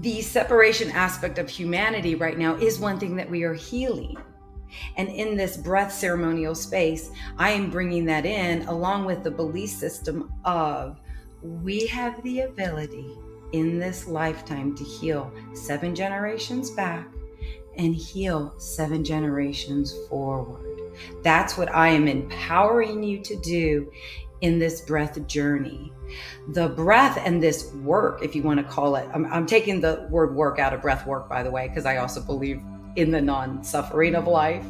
the separation aspect of humanity right now is one thing that we are healing. And in this breath ceremonial space, I am bringing that in along with the belief system of we have the ability in this lifetime to heal 7 generations back and heal 7 generations forward. That's what I am empowering you to do in this breath journey. The breath and this work, if you want to call it, I'm taking the word work out of breath work, by the way, because I also believe in the non-suffering of life.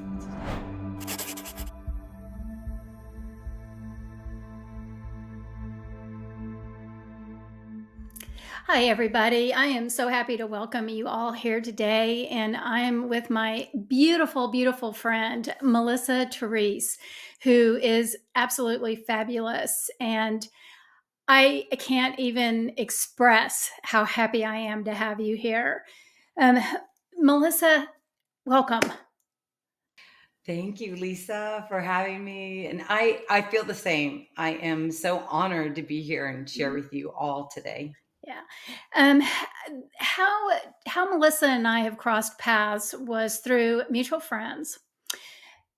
Hi, everybody. I am so happy to welcome you all here today. And I am with my beautiful, beautiful friend, Melissa Terese, who is absolutely fabulous. And I can't even express how happy I am to have you here. Melissa, welcome. Thank you, Lisa, for having me. And I feel the same. I am so honored to be here and share with you all today. Yeah. Um, how Melissa and I have crossed paths was through mutual friends.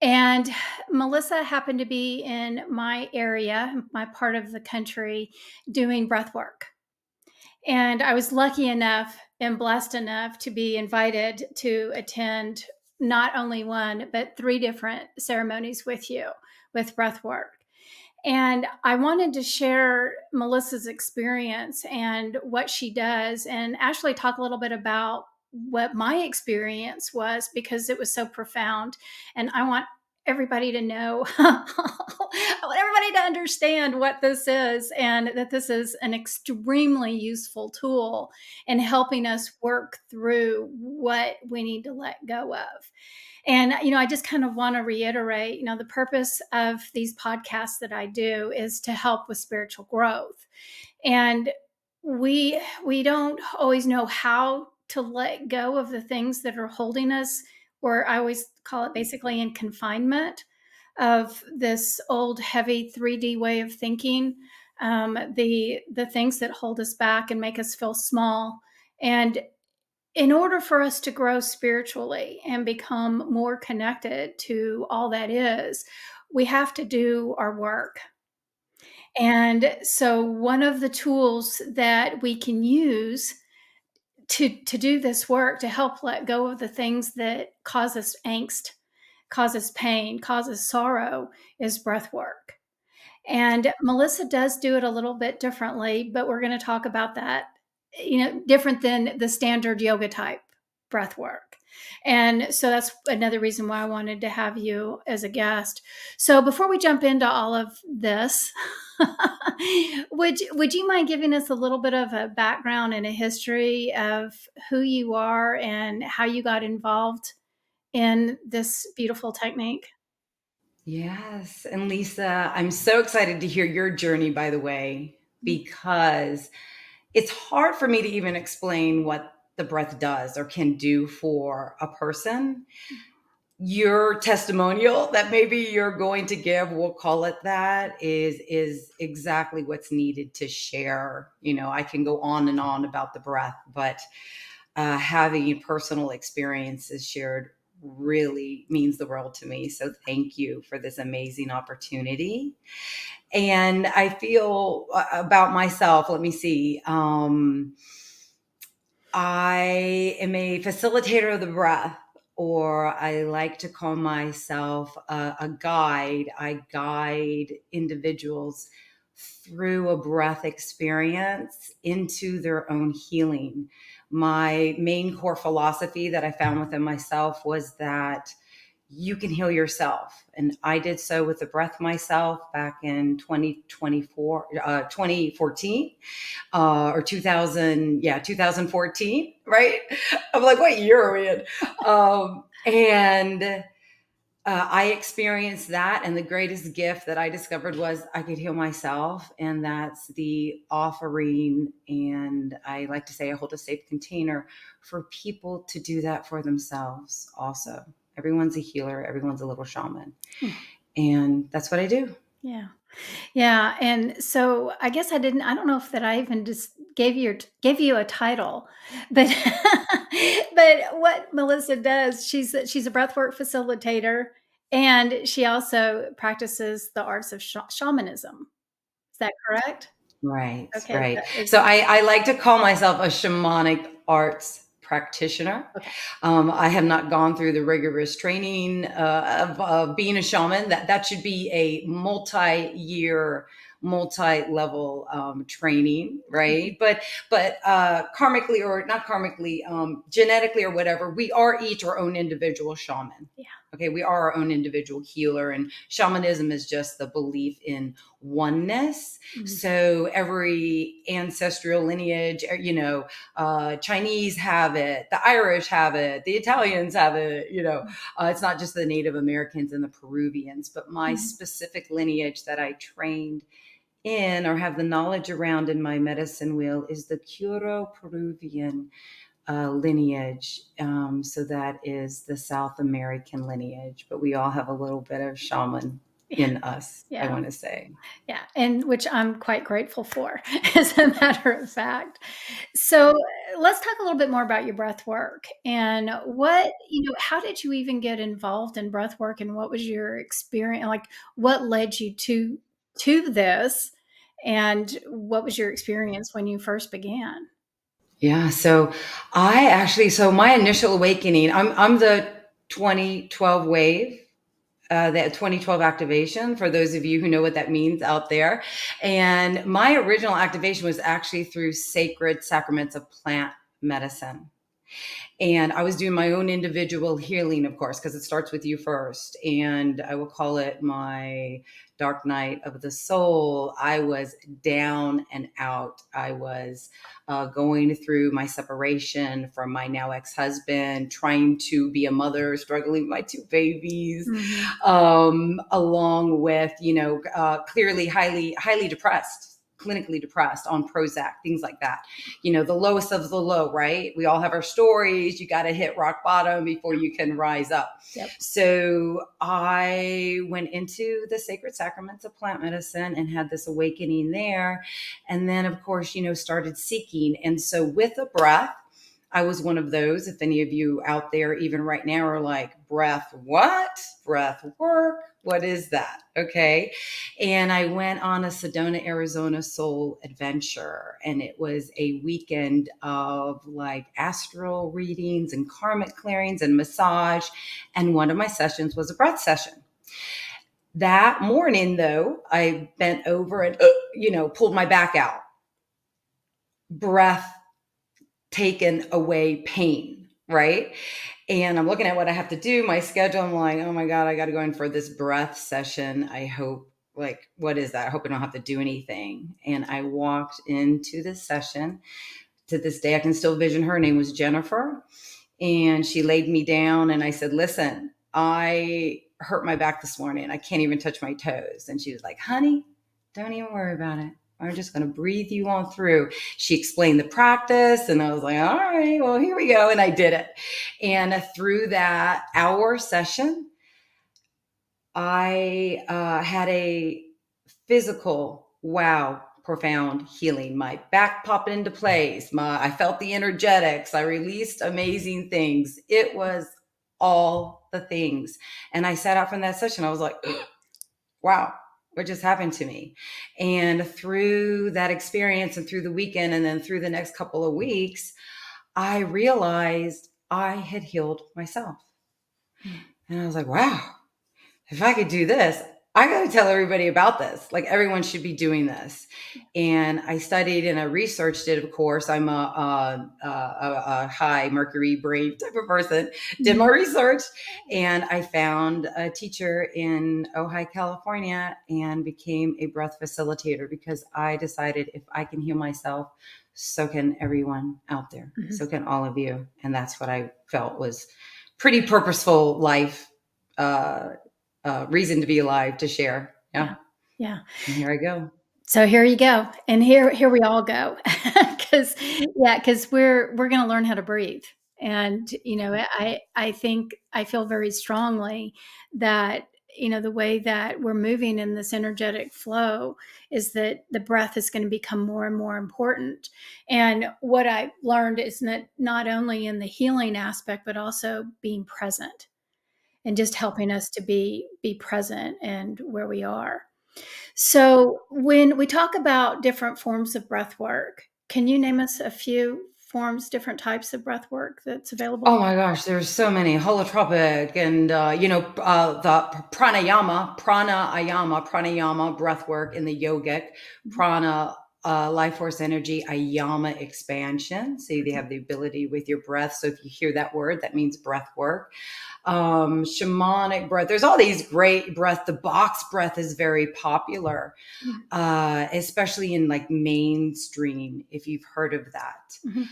And Melissa happened to be in my area, my part of the country, doing breath work. And I was lucky enough and blessed enough to be invited to attend not only one, but 3 different ceremonies with you with breath work. And I wanted to share Melissa's experience and what she does, and actually talk a little bit about what my experience was because it was so profound. And I want everybody to know, I want everybody to understand what this is, and that this is an extremely useful tool in helping us work through what we need to let go of. And, I just kind of want to reiterate, the purpose of these podcasts that I do is to help with spiritual growth. And we don't always know how to let go of the things that are holding us, or I always call it basically in confinement of this old heavy 3D way of thinking, the things that hold us back and make us feel small. And in order for us to grow spiritually and become more connected to all that is, we have to do our work. And so, one of the tools that we can use to do this work to help let go of the things that cause us angst, cause us pain, cause us sorrow is breath work. And Melissa does do it a little bit differently, but we're going to talk about that, different than the standard yoga type breath work. And so that's another reason why I wanted to have you as a guest. So before we jump into all of this, would you mind giving us a little bit of a background and a history of who you are and how you got involved in this beautiful technique? Yes. And Lisa, I'm so excited to hear your journey, by the way, because it's hard for me to even explain what the breath does or can do for a person. Your testimonial that maybe you're going to give, we'll call it that, is exactly what's needed to share. I can go on and on about the breath, but having personal experiences shared really means the world to me. So thank you for this amazing opportunity. And I feel about myself, let me see. I am a facilitator of the breath, or I like to call myself a guide. I guide individuals through a breath experience into their own healing. My main core philosophy that I found within myself was that you can heal yourself. And I did so with the breath myself back in 2014, or 2014, right? I'm like, what year are we in? And I experienced that. And the greatest gift that I discovered was I could heal myself. And that's the offering. And I like to say I hold a safe container for people to do that for themselves also. Everyone's a healer. Everyone's a little shaman. And that's what I do. Yeah. Yeah, and so I guess I don't know if that I even just gave you a title, but but what Melissa does, she's a breathwork facilitator, and she also practices the arts of shamanism. Is that correct? Right, Okay, right. that is So I like to call myself a shamanic arts practitioner. okay. I have not gone through the rigorous training of being a shaman. That should be a multi-year, multi-level training, right? But karmically or not karmically, genetically or whatever, we are each our own individual shaman. Yeah. Okay, we are our own individual healer, and shamanism is just the belief in oneness. Mhm. So every ancestral lineage, Chinese have it, the Irish have it, the Italians have it. It's not just the Native Americans and the Peruvians, but my Mhm. specific lineage that I trained in or have the knowledge around in my medicine wheel is the Curo Peruvian lineage. So that is the South American lineage, but we all have a little bit of shaman Yeah, in us, I yeah, want to say. yeah, and which I'm quite grateful for, as a matter of fact. So let's talk a little bit more about your breath work and how did you even get involved in breath work and what was your experience? Like what led you to this and what was your experience when you first began? Yeah. So my initial awakening, I'm the 2012 wave, that 2012 activation, for those of you who know what that means out there. And my original activation was actually through sacred sacraments of plant medicine. And I was doing my own individual healing, of course, because it starts with you first. And I will call it my dark night of the soul. I was down and out. I was going through my separation from my now ex-husband, trying to be a mother, struggling with my two babies, Mhm. along with, clearly highly depressed, clinically depressed on Prozac, things like that. The lowest of the low, right? We all have our stories. You got to hit rock bottom before you can rise up. Yep. So I went into the sacred sacraments of plant medicine and had this awakening there. And then, of course, started seeking. And so with the breath, I was one of those. If any of you out there, even right now, are like, breath, what? Breath work? What is that? Okay. And I went on a Sedona, Arizona soul adventure. And it was a weekend of like astral readings and karmic clearings and massage. And one of my sessions was a breath session. That morning, though, I bent over and, pulled my back out. Breath taken away pain, right? And I'm looking at what I have to do, my schedule. I'm like, oh my God, I got to go in for this breath session. I hope, like, what is that? I hope I don't have to do anything. And I walked into this session. To this day, I can still vision her. Her name was Jennifer. And she laid me down and I said, listen, I hurt my back this morning. I can't even touch my toes. And she was like, honey, don't even worry about it. I'm just going to breathe you on through. She explained the practice and I was like, all right, well, here we go. And I did it. And through that hour session, I had a physical, wow, profound healing. My back popped into place. I felt the energetics. I released amazing things. It was all the things. And I sat out from that session. I was like, wow, what just happened to me? And through that experience and through the weekend and then through the next couple of weeks, I realized I had healed myself. And I was like, wow, if I could do this, I got to tell everybody about this. Like everyone should be doing this. And I studied and I researched it. Of course, I'm a high Mercury brain type of person. Did my Mhm. research, and I found a teacher in Ojai, California, and became a breath facilitator because I decided if I can heal myself, so can everyone out there. Mhm. So can all of you. And that's what I felt was pretty purposeful life. Reason to be alive to share. Yeah. Yeah. Yeah. And here I go. So here you go, and here we all go, because we're going to learn how to breathe, and I think I feel very strongly that the way that we're moving in this energetic flow is that the breath is going to become more and more important. And what I learned is that not only in the healing aspect, but also being present and just helping us to be present and where we are. So when we talk about different forms of breath work, can you name us a few forms, different types of breath work that's available? Oh my gosh, there's so many holotropic and the pranayama breath work in the yogic, prana life force energy, ayama expansion. So they have the ability with your breath. So if you hear that word, that means breath work. Shamanic breath. There's all these great breath. The box breath is very popular, especially in like mainstream, if you've heard of that. Mm-hmm.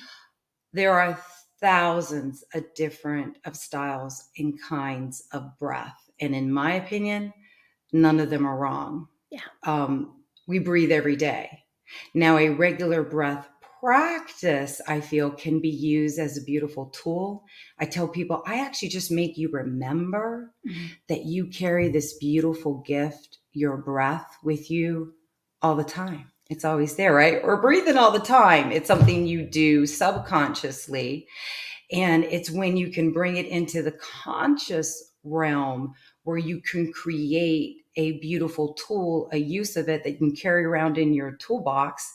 There are thousands of different of styles and kinds of breath. And in my opinion, none of them are wrong. Yeah. We breathe every day. Now, a regular breath practice, I feel, can be used as a beautiful tool. I tell people, I actually just make you remember that you carry this beautiful gift, your breath, with you all the time. It's always there, right? We're breathing all the time. It's something you do subconsciously. And it's when you can bring it into the conscious realm where you can create a beautiful tool, a use of it that you can carry around in your toolbox,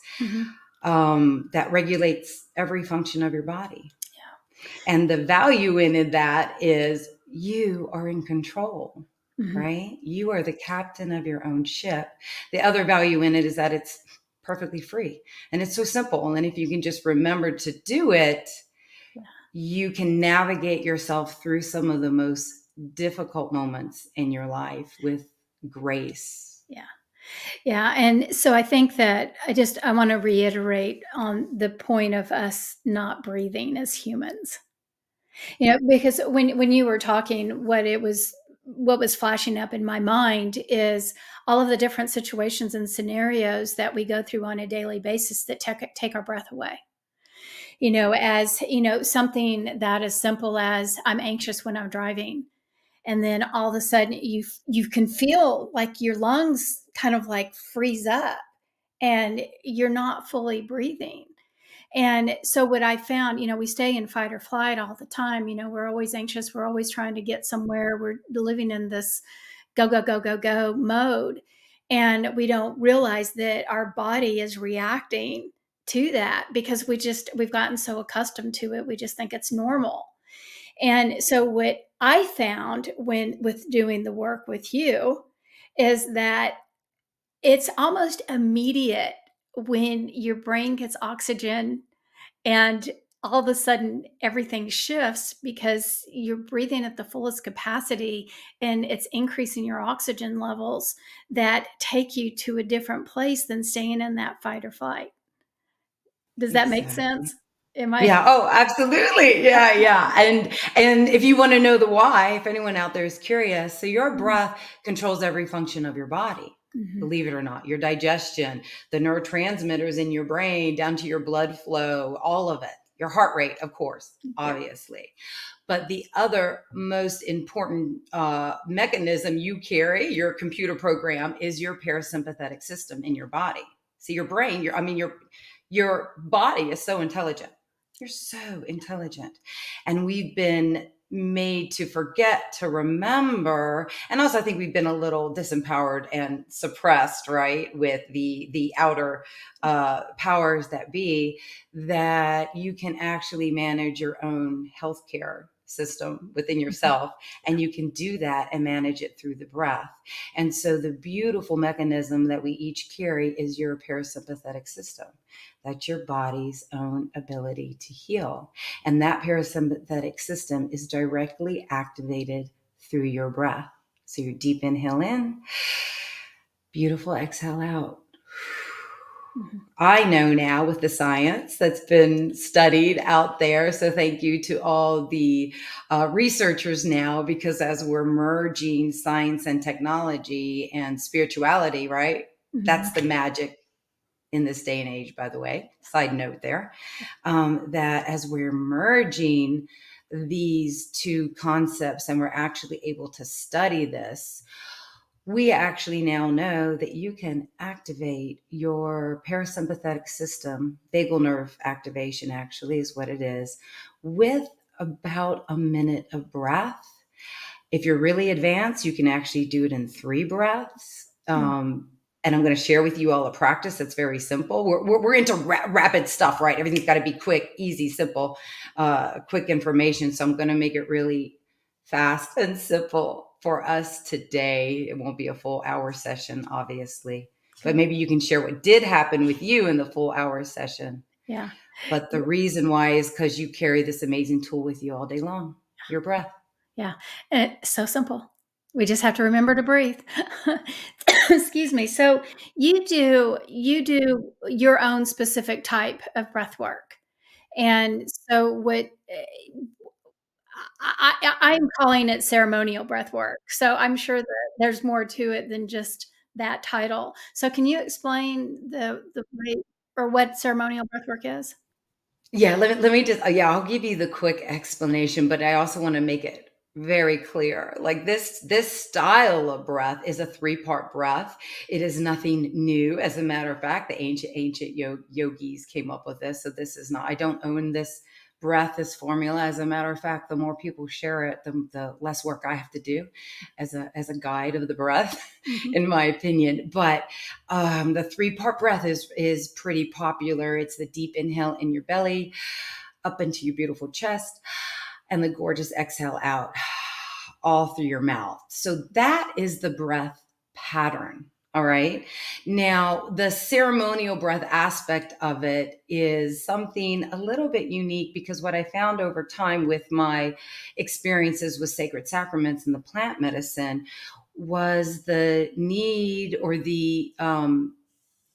that regulates every function of your body. Yeah. And the value in that is you are in control, right? You are the captain of your own ship. The other value in it is that it's perfectly free and it's so simple. And if you can just remember to do it, you can navigate yourself through some of the most difficult moments in your life with grace. Yeah. Yeah. And so I think that I want to reiterate on the point of us not breathing as humans. Because when you were talking, what was flashing up in my mind is all of the different situations and scenarios that we go through on a daily basis that take our breath away. As something that as simple as I'm anxious when I'm driving, and then all of a sudden you can feel like your lungs kind of like freeze up and you're not fully breathing. And so what I found, we stay in fight or flight all the time. We're always anxious. We're always trying to get somewhere. We're living in this go, go, go, go, go mode. And we don't realize that our body is reacting to that because we've gotten so accustomed to it. We just think it's normal. And so what I found with doing the work with you is that it's almost immediate when your brain gets oxygen and all of a sudden everything shifts because you're breathing at the fullest capacity and it's increasing your oxygen levels that take you to a different place than staying in that fight or flight. Does that make sense? Am I? Yeah. Oh, absolutely. Yeah. Yeah. And if you want to know the why, if anyone out there is curious, so your breath controls every function of your body. Believe it or not, your digestion, the neurotransmitters in your brain, down to your blood flow, all of it, your heart rate, of course, obviously. But the other most important mechanism you carry, your computer program, is your parasympathetic system in your body. So your brain, your body is so intelligent. You're so intelligent. And we've been made to forget to remember. And also I think we've been a little disempowered and suppressed, right? With the outer powers that be, that you can actually manage your own healthcare system within yourself. And you can do that and manage it through the breath. And so the beautiful mechanism that we each carry is your parasympathetic system. That's your body's own ability to heal. And that parasympathetic system is directly activated through your breath. So your deep inhale in, beautiful exhale out. I know now with the science that's been studied out there. So thank you to all the researchers now, because as we're merging science and technology and spirituality, right? That's the magic in this day and age, by the way, side note there, that as we're merging these two concepts and we're actually able to study this, we actually now know that you can activate your parasympathetic system, vagal nerve activation actually is what it is, with about a minute of breath. If you're really advanced, you can actually do it in 3 breaths. Mm. And I'm going to share with you all a practice that's very simple. We're into rapid stuff, right? Everything's got to be quick, easy, simple, quick information. So I'm going to make it really fast and simple for us today. It won't be a full hour session, obviously, but Okay. maybe you can share what did happen with you in the full hour session. Yeah. But the reason why is because you carry this amazing tool with you all day long, your breath. Yeah. And it's so simple. We just have to remember to breathe. Excuse me. So you do your own specific type of breath work. And so what I'm calling it ceremonial breath work. So I'm sure that there's more to it than just that title. So can you explain the way or what ceremonial breath work is? Yeah, let me just yeah, I'll give you the quick explanation, but I also want to make it very clear. Like this style of breath is a three-part breath. It is nothing new. As a matter of fact, the ancient yogis came up with this. So this is not, I don't own this breath, this formula. As a matter of fact, the more people share it, the less work I have to do as a guide of the breath, Mhm. in my opinion. But the three-part breath is pretty popular. It's the deep inhale in your belly, up into your beautiful chest, and the gorgeous exhale out, all through your mouth. So that is the breath pattern. All right. Now, the ceremonial breath aspect of it is something a little bit unique because what I found over time with my experiences with sacred sacraments and the plant medicine was the need or the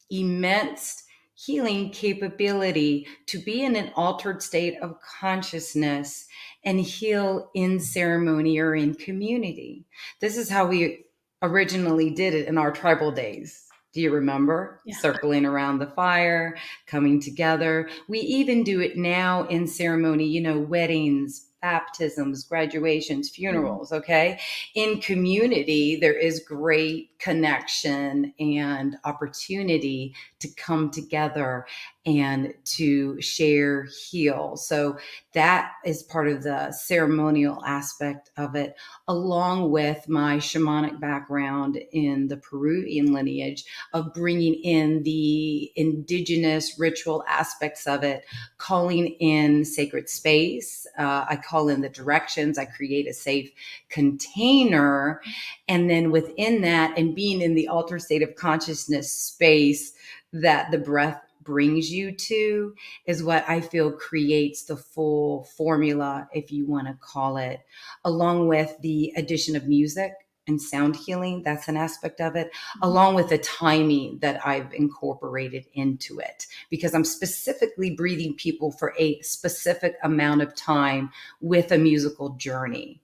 immense healing capability to be in an altered state of consciousness and heal in ceremony or in community. This is how we originally did it in our tribal days. Do you remember? Yeah. Circling around the fire, coming together. We even do it now in ceremony, weddings, baptisms, graduations, Mhm. funerals, okay? In community, there is great connection and opportunity to come together and to share, heal. So that is part of the ceremonial aspect of it, along with my shamanic background in the Peruvian lineage of bringing in the indigenous ritual aspects of it, calling in sacred space. I call in the directions. I create a safe container. And then within that, and being in the altered state of consciousness space that the breath brings you to, is what I feel creates the full formula, if you want to call it, along with the addition of music and sound healing. That's an aspect of it, Mhm. along with the timing that I've incorporated into it, because I'm specifically breathing people for a specific amount of time with a musical journey.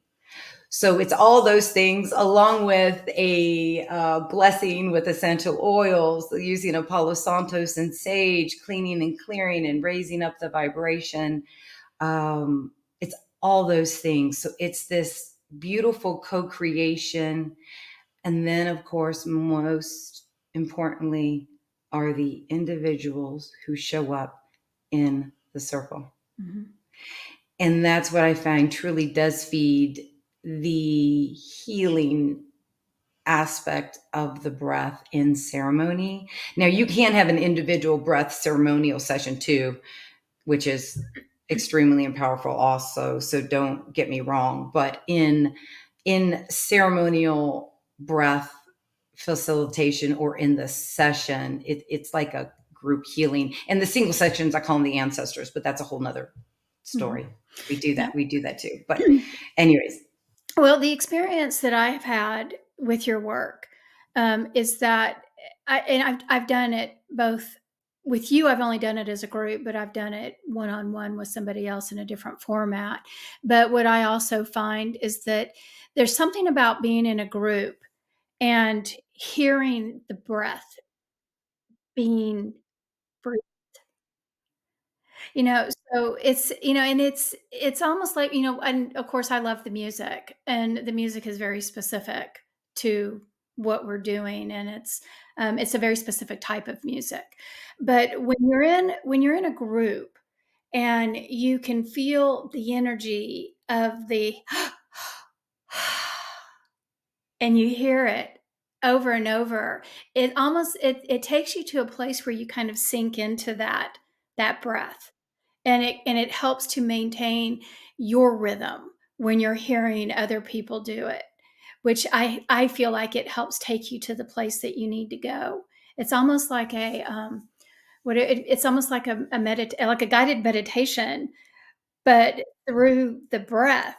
So it's all those things, along with a blessing with essential oils, using a Palo Santos and sage, cleaning and clearing and raising up the vibration. It's all those things. So it's this beautiful co-creation. And then, of course, most importantly, are the individuals who show up in the circle. Mhm. And that's what I find truly does feed the healing aspect of the breath in ceremony. Now, you can have an individual breath ceremonial session too, which is extremely powerful also. So don't get me wrong. But in ceremonial breath facilitation or in the session, it's like a group healing. And the single sections, I call them the ancestors, but that's a whole nother Mhm. story. We do Yeah. that. We do that too. But anyways, Well, the experience that I have had with your work, is that I've done it both with you. I've only done it as a group, but I've done it one on one with somebody else in a different format. But what I also find is that there's something about being in a group and hearing the breath being free. So and it's almost like, and of course I love the music, and the music is very specific to what we're doing, and it's a very specific type of music. But when you're in a group and you can feel the energy of the and you hear it over and over, it takes you to a place where you kind of sink into that breath, and it helps to maintain your rhythm when you're hearing other people do it, which I feel like it helps take you to the place that you need to go. It's almost like it's almost like like a guided meditation, but through the breath,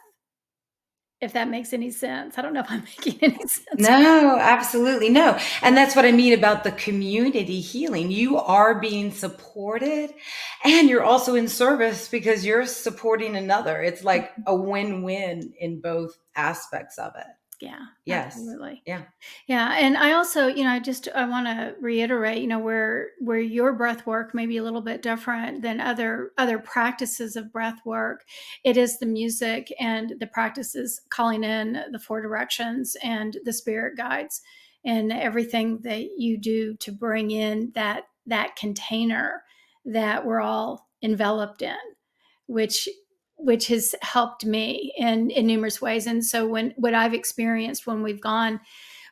if that makes any sense. I don't know if I'm making any sense. No, absolutely no. And that's what I mean about the community healing. You are being supported and you're also in service because you're supporting another. It's like a win-win in both aspects of it. Yeah, Yes. absolutely. Yeah. Yeah, and I also, I want to reiterate, where your breath work may be a little bit different than other practices of breath work. It is the music and the practices calling in the four directions and the spirit guides and everything that you do to bring in that container that we're all enveloped in, which has helped me in numerous ways. And so what I've experienced when we've done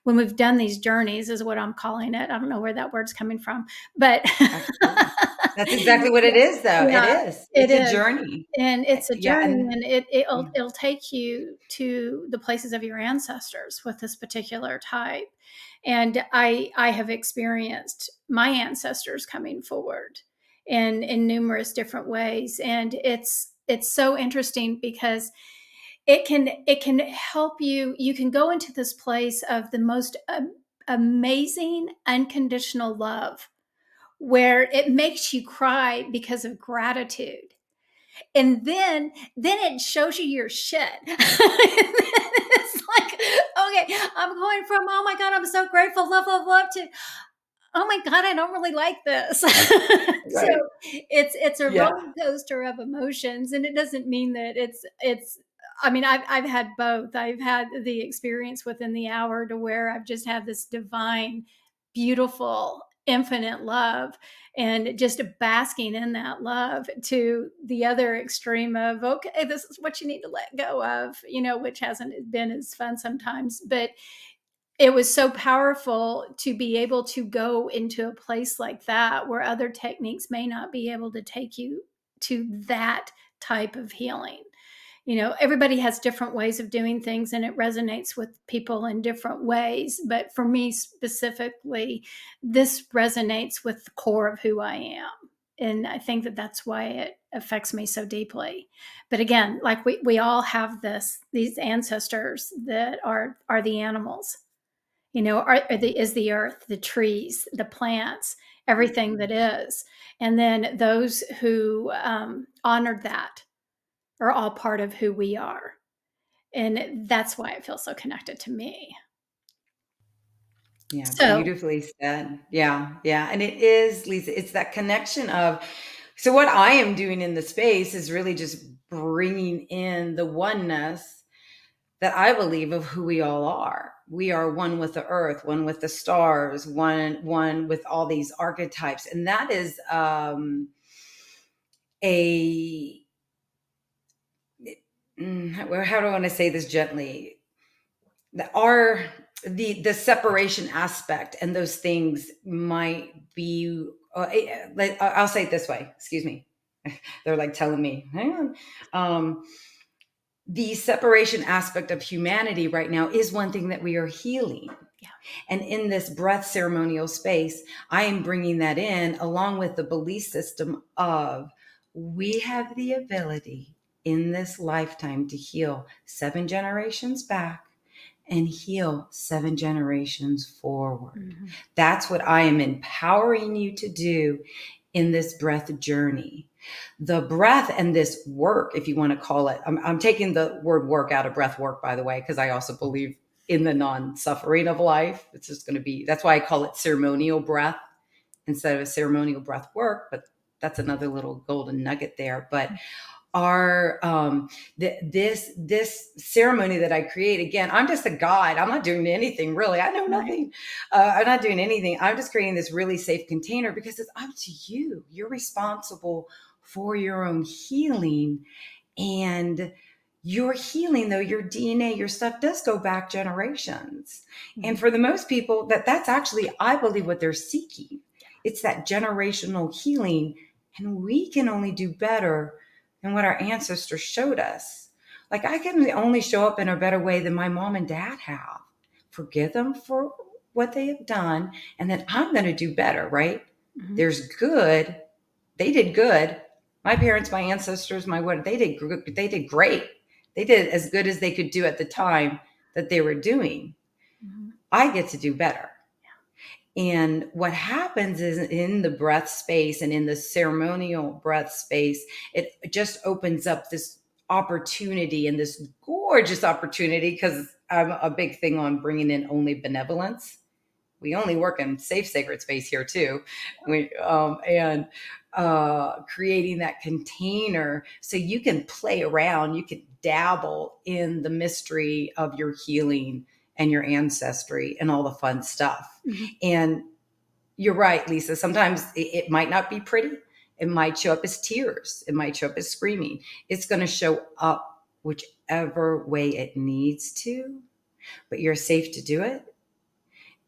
these journeys is what I'm calling it. I don't know where that word's coming from, but Absolutely. That's exactly what it is though. It yeah, is. it It's a is. journey. And it's a Yeah. journey, And and yeah. it'll take you to the places of your ancestors with this particular type. And I have experienced my ancestors coming forward in numerous different ways. And it's so interesting because it can help you can go into this place of the most amazing unconditional love where it makes you cry because of gratitude, and then it shows you your shit. It's like, okay, I'm going from, oh my god, I'm so grateful, love, love, love, to, oh my god, I don't really like this. So Right. it's a Yeah. roller coaster of emotions, and it doesn't mean that it's I mean, I've had both. I've had the experience within the hour to where I've just had this divine, beautiful, infinite love, and just basking in that love, to the other extreme of, okay, this is what you need to let go of, which hasn't been as fun sometimes. But it was so powerful to be able to go into a place like that where other techniques may not be able to take you to that type of healing. Everybody has different ways of doing things, and it resonates with people in different ways. But for me specifically, this resonates with the core of who I am. And I think that that's why it affects me so deeply. But again, like we all have these ancestors that are the animals, is the earth, the trees, the plants, everything that is. And then those who honored that are all part of who we are. And that's why it feels so connected to me. Yeah, So, beautifully said. Yeah, yeah. And it is, Lisa, it's that connection of, so what I am doing in the space is really just bringing in the oneness that I believe of who we all are. We are one with the earth, one with the stars, one with all these archetypes. And that is a, how do I want to say this gently? The separation aspect and those things might be I'll say it this way, excuse me. They're like telling me, hang on. The separation aspect of humanity right now is one thing that we are healing. yeah. And in this breath ceremonial space, I am bringing that in along with the belief system of, we have the ability in this lifetime to heal 7 generations back and heal 7 generations forward. Mm-hmm. That's what I am empowering you to do in this breath journey. The breath and this work, if you want to call it, I'm taking the word work out of breath work, by the way, because I also believe in the non-suffering of life. It's just going to be, that's why I call it ceremonial breath instead of a ceremonial breath work. But that's another little golden nugget there. But our this ceremony that I create, again, I'm just a guide. I'm not doing anything really. I know nothing. I'm not doing anything. I'm just creating this really safe container because it's up to you. You're responsible for your own healing. And your healing, though, your DNA, your stuff does go back generations. And for the most people, that's actually, I believe, what they're seeking. It's that generational healing. And we can only do better than what our ancestors showed us. Like, I can only show up in a better way than my mom and dad have. Forgive them for what they have done. And then I'm going to do better, right? There's good. They did good. My parents, my ancestors, they did great. They did as good as they could do at the time that they were doing. I get to do better. And what happens is, in the breath space and in the ceremonial breath space, it just opens up this opportunity, and this gorgeous opportunity, because I'm a big thing on bringing in only benevolence. We only work in safe, sacred space here too. Creating that container so you can play around, you can dabble in the mystery of your healing and your ancestry and all the fun stuff. And you're right, Lisa. Sometimes it might not be pretty. It might show up as tears. It might show up as screaming. It's going to show up whichever way it needs to, but you're safe to do it.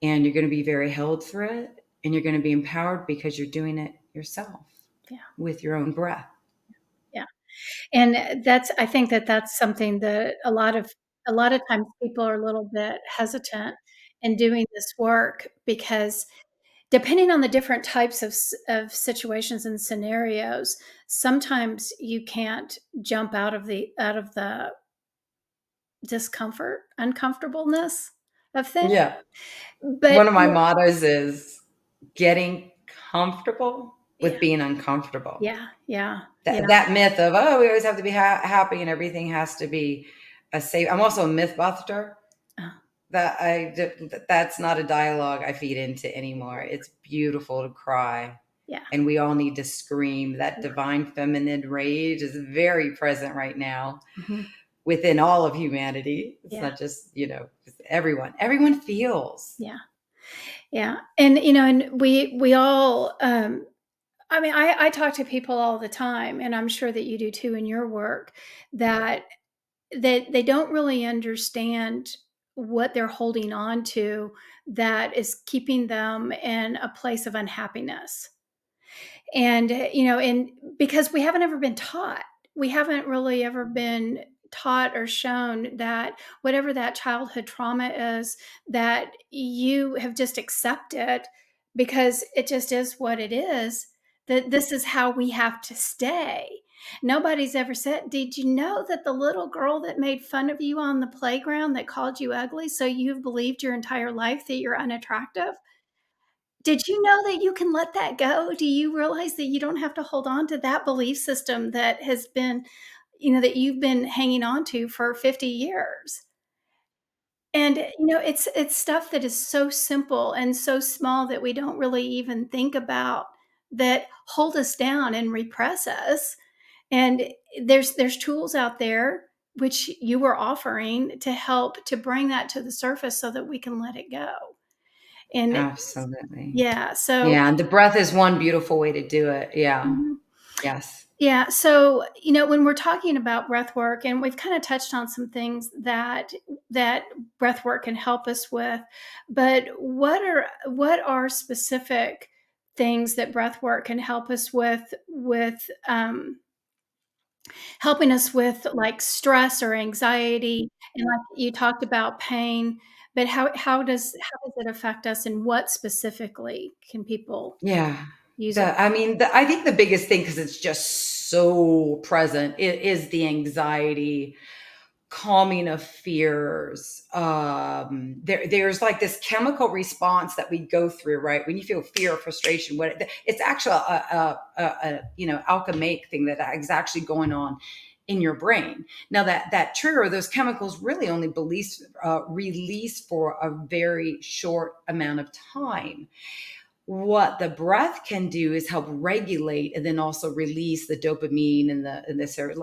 And you're going to be very held through it. And you're going to be empowered because you're doing it yourself with your own breath. Yeah. And I think that's something that a lot of times people are a little bit hesitant in doing this work, because depending on the different types of situations and scenarios, sometimes you can't jump out of the discomfort, uncomfortableness of things. Yeah. But one of my mottos is getting comfortable with being uncomfortable. Yeah. That myth of, we always have to be happy and everything has to be a safe. I'm also a myth buster. That's not a dialogue I feed into anymore. It's beautiful to cry. Yeah. And we all need to scream. That divine feminine rage is very present right now within all of humanity. It's not just, everyone feels. Yeah. And, and we all, I talk to people all the time, and I'm sure that you do too in your work, that they don't really understand what they're holding on to that is keeping them in a place of unhappiness. And, and because we haven't ever been taught, we haven't really ever been taught or shown that whatever that childhood trauma is, that you have just accepted because it just is what it is, that this is how we have to stay. Nobody's ever said, did you know that the little girl that made fun of you on the playground, that called you ugly, so you've believed your entire life that you're unattractive? Did you know that you can let that go? Do you realize that you don't have to hold on to that belief system that has been, that you've been hanging on to for 50 years? And, it's stuff that is so simple and so small that we don't really even think about, that hold us down and repress us. And there's tools out there which you were offering to help to bring that to the surface so that we can let it go. And Absolutely. so and the breath is one beautiful way to do it. Yes. Yeah. So, when we're talking about breath work, and we've kind of touched on some things that breath work can help us with, but what are specific things that breath work can help us with helping us with, like, stress or anxiety? And like you talked about pain, but how does it affect us, and what specifically can people use it? I think the biggest thing, because it's just so present, is the anxiety, calming of fears. There's like this chemical response that we go through, right? When you feel fear or frustration, it's actually a alchemic thing that is actually going on in your brain. Now that trigger, those chemicals really only release for a very short amount of time. what the breath can do is help regulate and then also release the dopamine and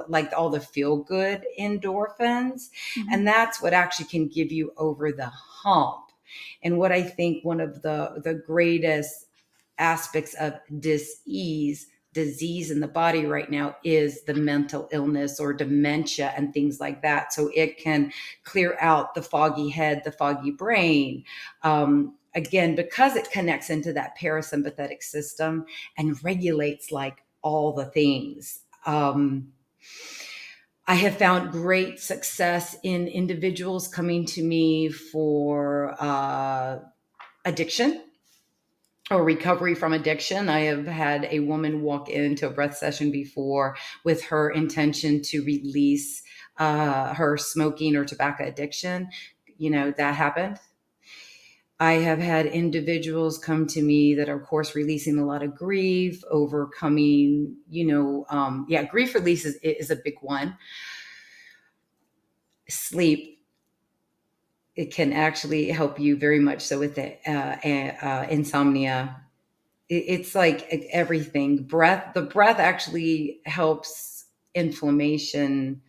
like all the feel good endorphins. Mm-hmm. And that's what actually can give you over the hump. And what I think one of the greatest aspects of disease in the body right now is the mental illness or dementia and things like that. So it can clear out the foggy head, the foggy brain. Again, because it connects into that parasympathetic system and regulates like all the things. I have found great success in individuals coming to me for addiction or recovery from addiction. I have had a woman walk into a breath session before with her intention to release her smoking or tobacco addiction. You know, that happened. I have had individuals come to me that are, of course, releasing a lot of grief, overcoming, grief release is a big one. Sleep, it can actually help you very much so with the insomnia. It's like everything. The breath actually helps inflammation,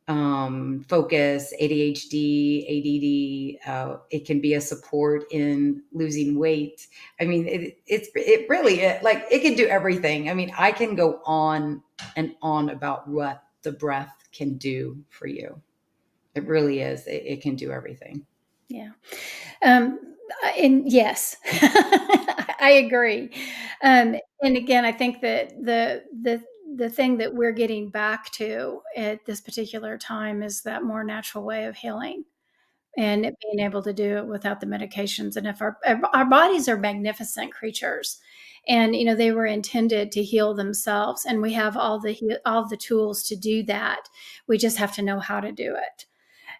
focus, ADHD, ADD. It can be a support in losing weight. I mean, it really, like, it can do everything. I mean, I can go on and on about what the breath can do for you. It really is. It can do everything. Yeah. And yes, I agree. And again, I think that the thing that we're getting back to at this particular time is that more natural way of healing and being able to do it without the medications. And if our bodies are magnificent creatures, and they were intended to heal themselves, and we have all the tools to do that. We just have to know how to do it.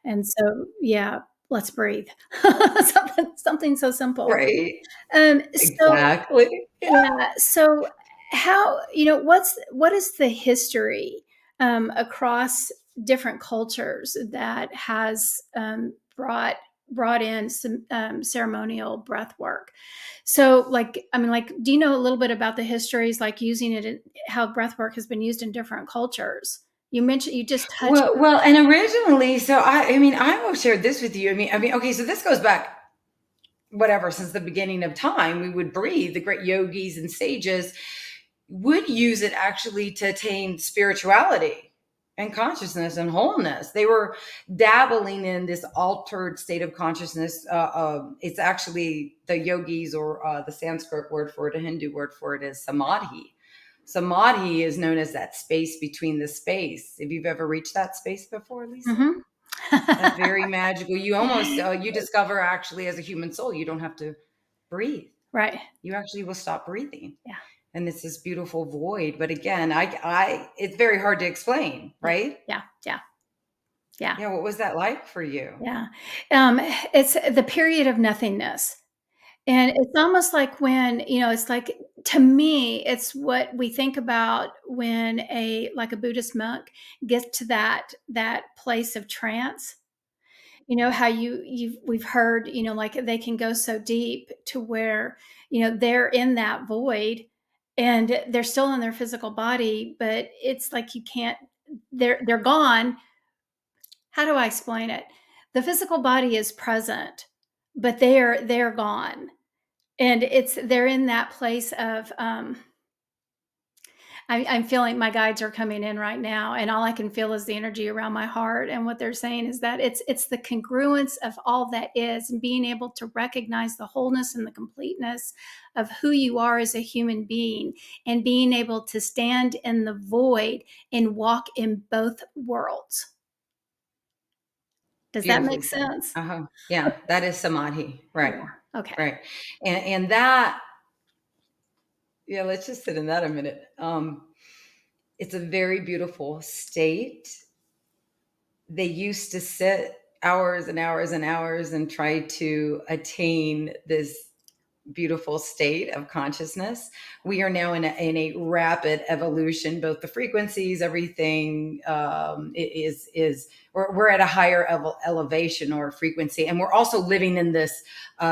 And so, yeah, let's breathe. something so simple. Right. So Exactly. Yeah. yeah. So how what is the history across different cultures that has brought in some ceremonial breath work? So, do you know a little bit about the histories, like using it how breath work has been used in different cultures? You just touched. Well, and originally, so I mean, I will share this with you. Okay, so this goes back, whatever, since the beginning of time. We would breathe. The great yogis and sages would use it actually to attain spirituality and consciousness and wholeness. They were dabbling in this altered state of consciousness. It's actually the yogis, or the Sanskrit word for it, a Hindu word for it, is samadhi. Samadhi is known as that space between the space. If you've ever reached that space before, Lisa, that's very magical. You almost you discover, actually, as a human soul, you don't have to breathe. Right. You actually will stop breathing. Yeah. And it's this beautiful void. But again, it's very hard to explain, right? Yeah. What was that like for you? Yeah. It's the period of nothingness. And it's almost like when, it's like, to me, it's what we think about when like a Buddhist monk gets to that place of trance. How we've heard, like they can go so deep to where, they're in that void and they're still in their physical body, but it's like you can't, they're gone. How do I explain it? The physical body is present, but they're gone. And they're in that place of, I'm feeling, my guides are coming in right now, and all I can feel is the energy around my heart. And what they're saying is that it's the congruence of all that is, and being able to recognize the wholeness and the completeness of who you are as a human being, and being able to stand in the void and walk in both worlds. Does that Beautifully make said. sense? Yeah, that is samadhi. Right. Yeah. Okay. Right. And that, yeah, let's just sit in that a minute. It's a very beautiful state. They used to sit hours and hours and hours and try to attain this beautiful state of consciousness. We are now in a rapid evolution, both the frequencies, everything is we're at a higher elevation or frequency. And we're also living in this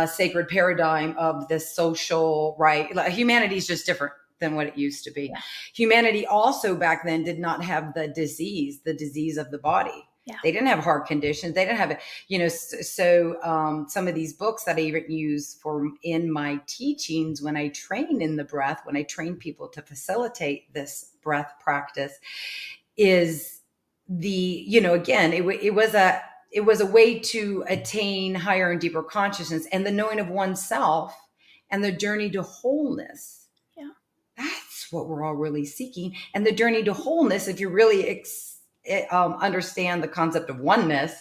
sacred paradigm of this social, right? Like, humanity is just different than what it used to be. Yeah. Humanity also back then did not have the disease of the body. Yeah. They didn't have heart conditions. They didn't have it, so some of these books that I even use for in my teachings when I train in the breath, when I train people to facilitate this breath practice, is again, it was a way to attain higher and deeper consciousness and the knowing of oneself and the journey to wholeness. Yeah. That's what we're all really seeking. And the journey to wholeness, if you really understand the concept of oneness,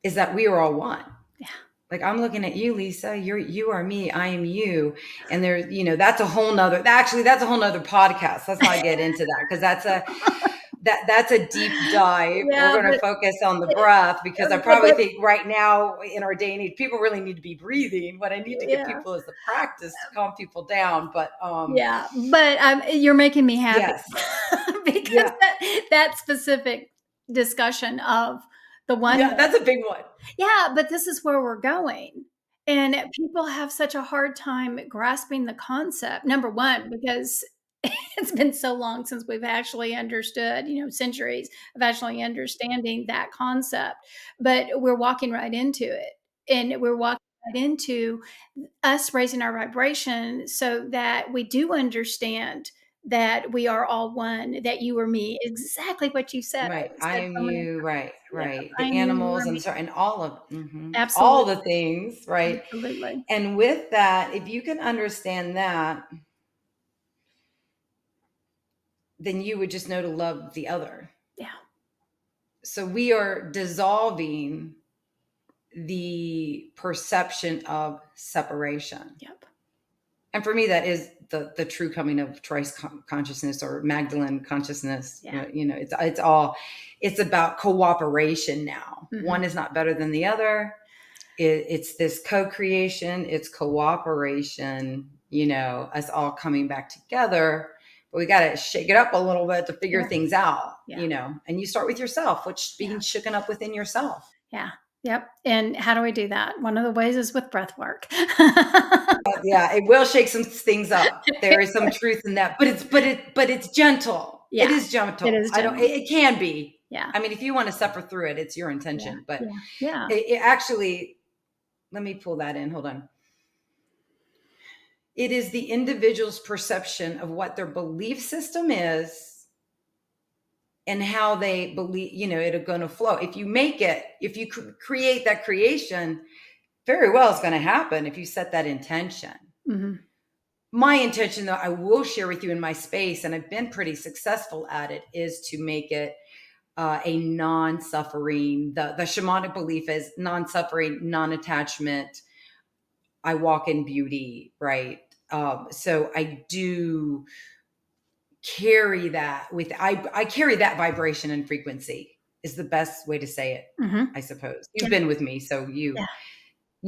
is that we are all one. Yeah. Like, I'm looking at you, Lisa, you are me, I am you. And there's, that's a whole nother podcast. Let's not get into that, because that's a deep dive. Yeah, we're going to focus on the breath, because I probably think right now in our day and age, people really need to be breathing. What I need to give people is the practice to calm people down. But you're making me happy. Yes. Because that specific discussion of the one, that's a big one. Yeah, but this is where we're going. And people have such a hard time grasping the concept. Number one, because it's been so long since we've actually understood, centuries of actually understanding that concept. But we're walking right into it. And we're walking right into us raising our vibration so that we do understand that we are all one, that you or me, exactly what you said. Right. I am you. Right. Right. I The am you, you animals are me. and all of, Absolutely. all the things. Right. Absolutely. And with that, if you can understand that, then you would just know to love the other. Yeah. So we are dissolving the perception of separation. Yep. And for me, that is the true coming of Trice consciousness or Magdalene consciousness. Yeah. It's about cooperation now. Mm-hmm. One is not better than the other. It's this co-creation, it's cooperation, us all coming back together. But we got to shake it up a little bit to figure things out, and you start with yourself, which being shooken up within yourself. Yeah. Yep. And how do we do that? One of the ways is with breath work. Yeah, it will shake some things up. There is some truth in that, but it's gentle. Yeah, it is gentle. It is gentle. It can be. Yeah. I mean, if you want to suffer through it, it's your intention. But yeah. It actually, let me pull that in. Hold on. It is the individual's perception of what their belief system is and how they believe, it's going to flow. If you create that creation, very well it's going to happen if you set that intention. Mm-hmm. My intention, though, I will share with you in my space, and I've been pretty successful at it, is to make it a non-suffering. The shamanic belief is non-suffering, non-attachment. I walk in beauty, right? So I do carry that I carry that vibration and frequency is the best way to say it. Mm-hmm. I suppose you've been with me, so you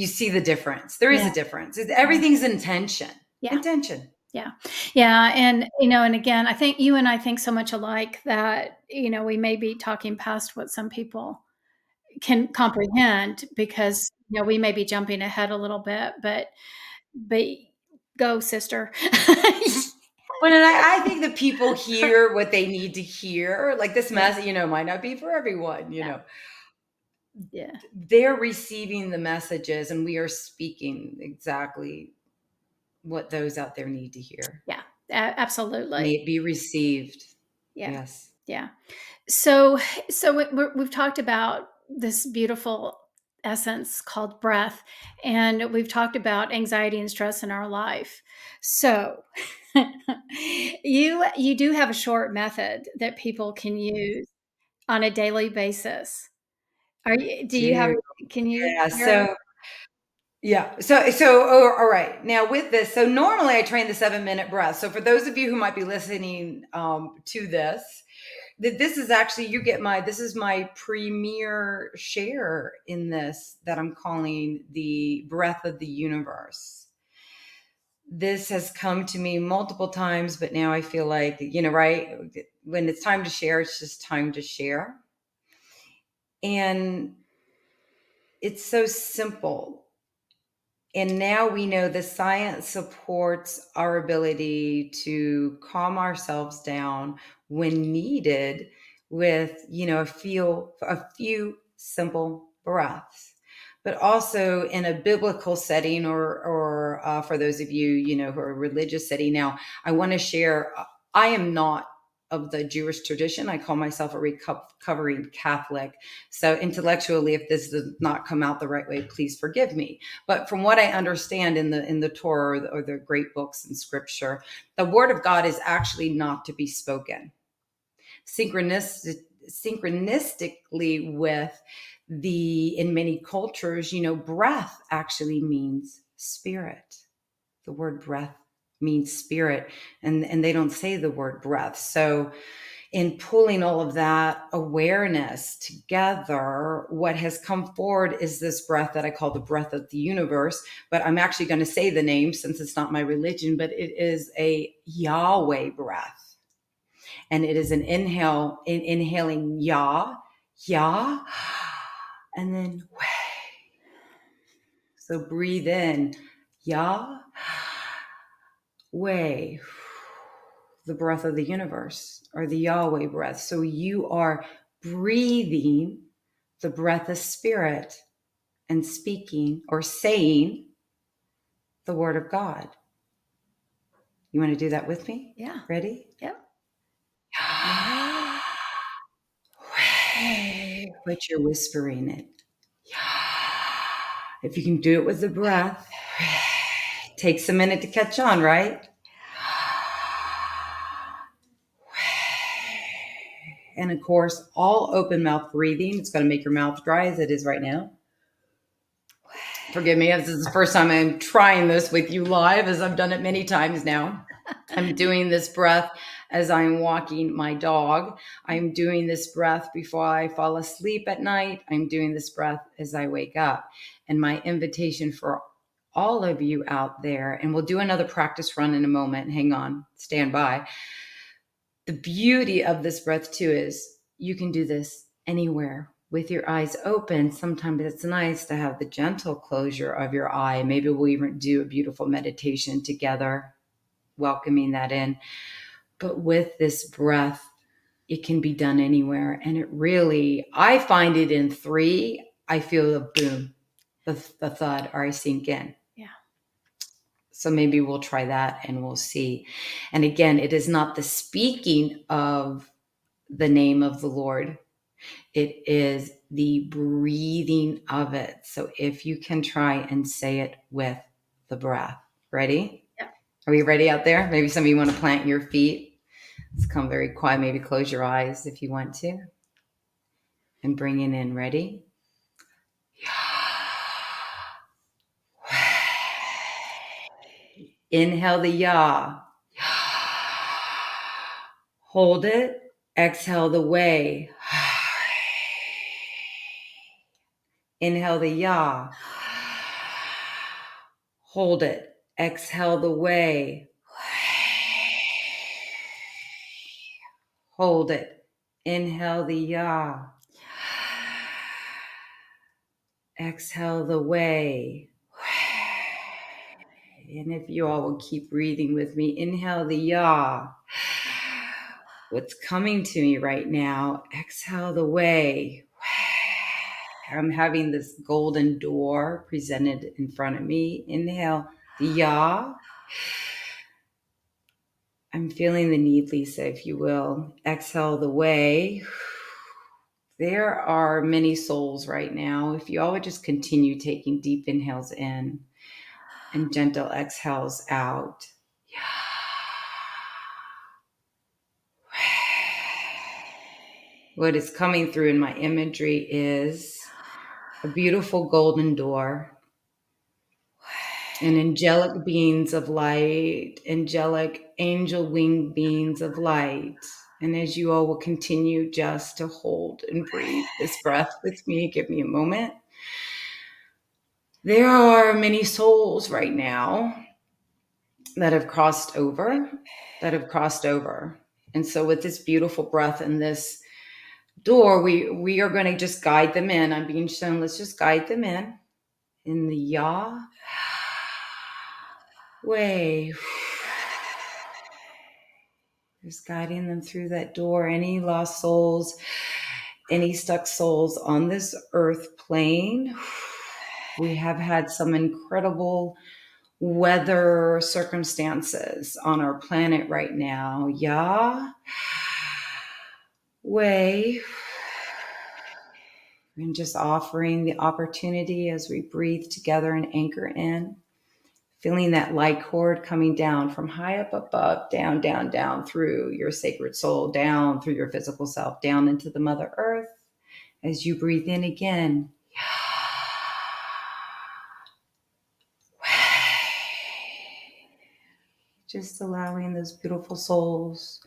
see the difference. There is a difference. Everything's intention. Yeah. Intention. Yeah. Yeah. And, and again, I think you and I think so much alike that, we may be talking past what some people can comprehend because, we may be jumping ahead a little bit, but go, sister. But I think that people hear what they need to hear. Like this message, might not be for everyone, Yeah. They're receiving the messages and we are speaking exactly what those out there need to hear. Yeah, absolutely. May it be received. Yeah. Yes. Yeah. So we've talked about this beautiful essence called breath, and we've talked about anxiety and stress in our life. So you do have a short method that people can use on a daily basis. Can you? Yeah. So, all right. Now with this, so normally I train the 7-minute breath. So for those of you who might be listening to this, this is actually, this is my premier share in this that I'm calling the breath of the universe. this has come to me multiple times, but now I feel like, right? When it's time to share, it's just time to share. And it's so simple. And now we know the science supports our ability to calm ourselves down when needed with, a few simple breaths. But also in a biblical setting, or for those of you, who are religious setting. Now, I want to share. I am not of the Jewish tradition. I call myself a recovering Catholic. So intellectually, if this does not come out the right way, please forgive me. But from what I understand in the Torah, or the great books in Scripture, the Word of God is actually not to be spoken. Synchronistically with in many cultures, breath actually means spirit. The word breath means spirit, and they don't say the word breath. So in pulling all of that awareness together, what has come forward is this breath that I call the breath of the universe. But I'm actually going to say the name since it's not my religion, but it is a Yahweh breath. And it is an inhaling Yah, and then Weh. So breathe in Yah, Weh, the breath of the universe, or the Yahweh breath. So you are breathing the breath of spirit and speaking or saying the word of God. You want to do that with me? Yeah. Ready? Yep. But you're whispering it. If you can do it with the breath, takes a minute to catch on, right? And of course, all open mouth breathing. It's going to make your mouth dry as it is right now. Forgive me, this is the first time I'm trying this with you live, as I've done it many times now. I'm doing this breath as I'm walking my dog. I'm doing this breath before I fall asleep at night. I'm doing this breath as I wake up. And my invitation for all of you out there, and we'll do another practice run in a moment. Hang on, stand by. The beauty of this breath too is you can do this anywhere with your eyes open. Sometimes it's nice to have the gentle closure of your eye. Maybe we'll even do a beautiful meditation together, welcoming that in. But with this breath, it can be done anywhere. And it really, I find it in 3, I feel the boom, the thud, or I sink in. Yeah. So maybe we'll try that and we'll see. And again, it is not the speaking of the name of the Lord. It is the breathing of it. So if you can try and say it with the breath. Ready? Yeah. Are we ready out there? Maybe some of you want to plant your feet. Let's come very quiet. Maybe close your eyes if you want to. And bring it in. Ready? Inhale the Yah. Hold it. Exhale the Weh. Inhale the Yah. Hold it. Exhale the Weh. Hold it. Inhale the Yah. Exhale the Weh. And if you all will keep breathing with me, inhale the Yah. What's coming to me right now, exhale the Weh. I'm having this golden door presented in front of me. Inhale the Yah. I'm feeling the need, Lisa, if you will. Exhale the Weh. There are many souls right now. If you all would just continue taking deep inhales in and gentle exhales out. What is coming through in my imagery is a beautiful golden door and angelic beings of light, angelic angel winged beings of light. And as you all will continue just to hold and breathe this breath with me, give me a moment. There are many souls right now that have crossed over, that have crossed over. And so with this beautiful breath and this door, we are going to just guide them in. I'm being shown, let's just guide them in the Yahweh way. Just guiding them through that door. Any lost souls, any stuck souls on this earth plane. We have had some incredible weather circumstances on our planet right now. Yahweh. And just offering the opportunity as we breathe together and anchor in. Feeling that light cord coming down from high up above, down, down, down through your sacred soul, down through your physical self, down into the Mother Earth. As you breathe in again, just allowing those beautiful souls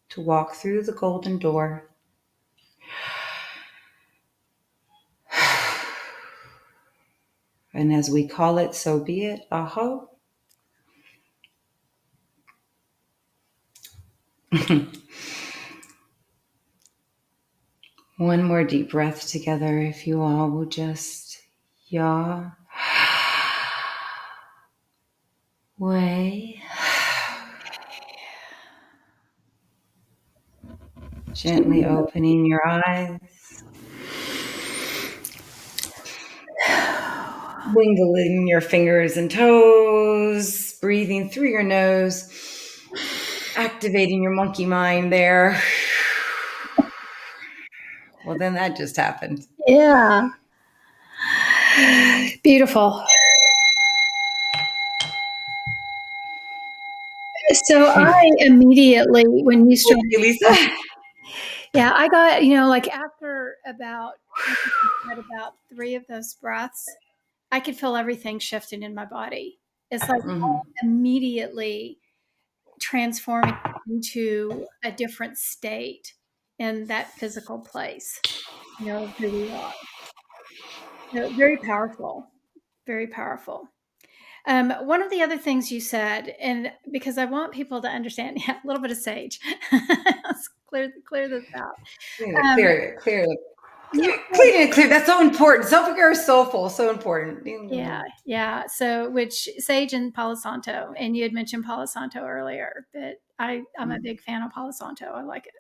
to walk through the golden door. And as we call it, so be it. Aho. One more deep breath together, if you all will just Yah. Way. Gently opening your eyes. Wiggling your fingers and toes. Breathing through your nose. Activating your monkey mind there. Well, then that just happened. Yeah. Beautiful. So I immediately, when you started, Thank you, Lisa. yeah, I got, like after about 3 of those breaths, I could feel everything shifting in my body. It's like immediately transforming into a different state in that physical place, who we are. So very powerful, very powerful. One of the other things you said, and because I want people to understand, a little bit of sage. Let's clear this out. Clear. That's so important. Self-care is so important. Yeah. So, which sage and Palo Santo, and you had mentioned Palo Santo earlier, but I'm a big fan of Palo Santo. I like it.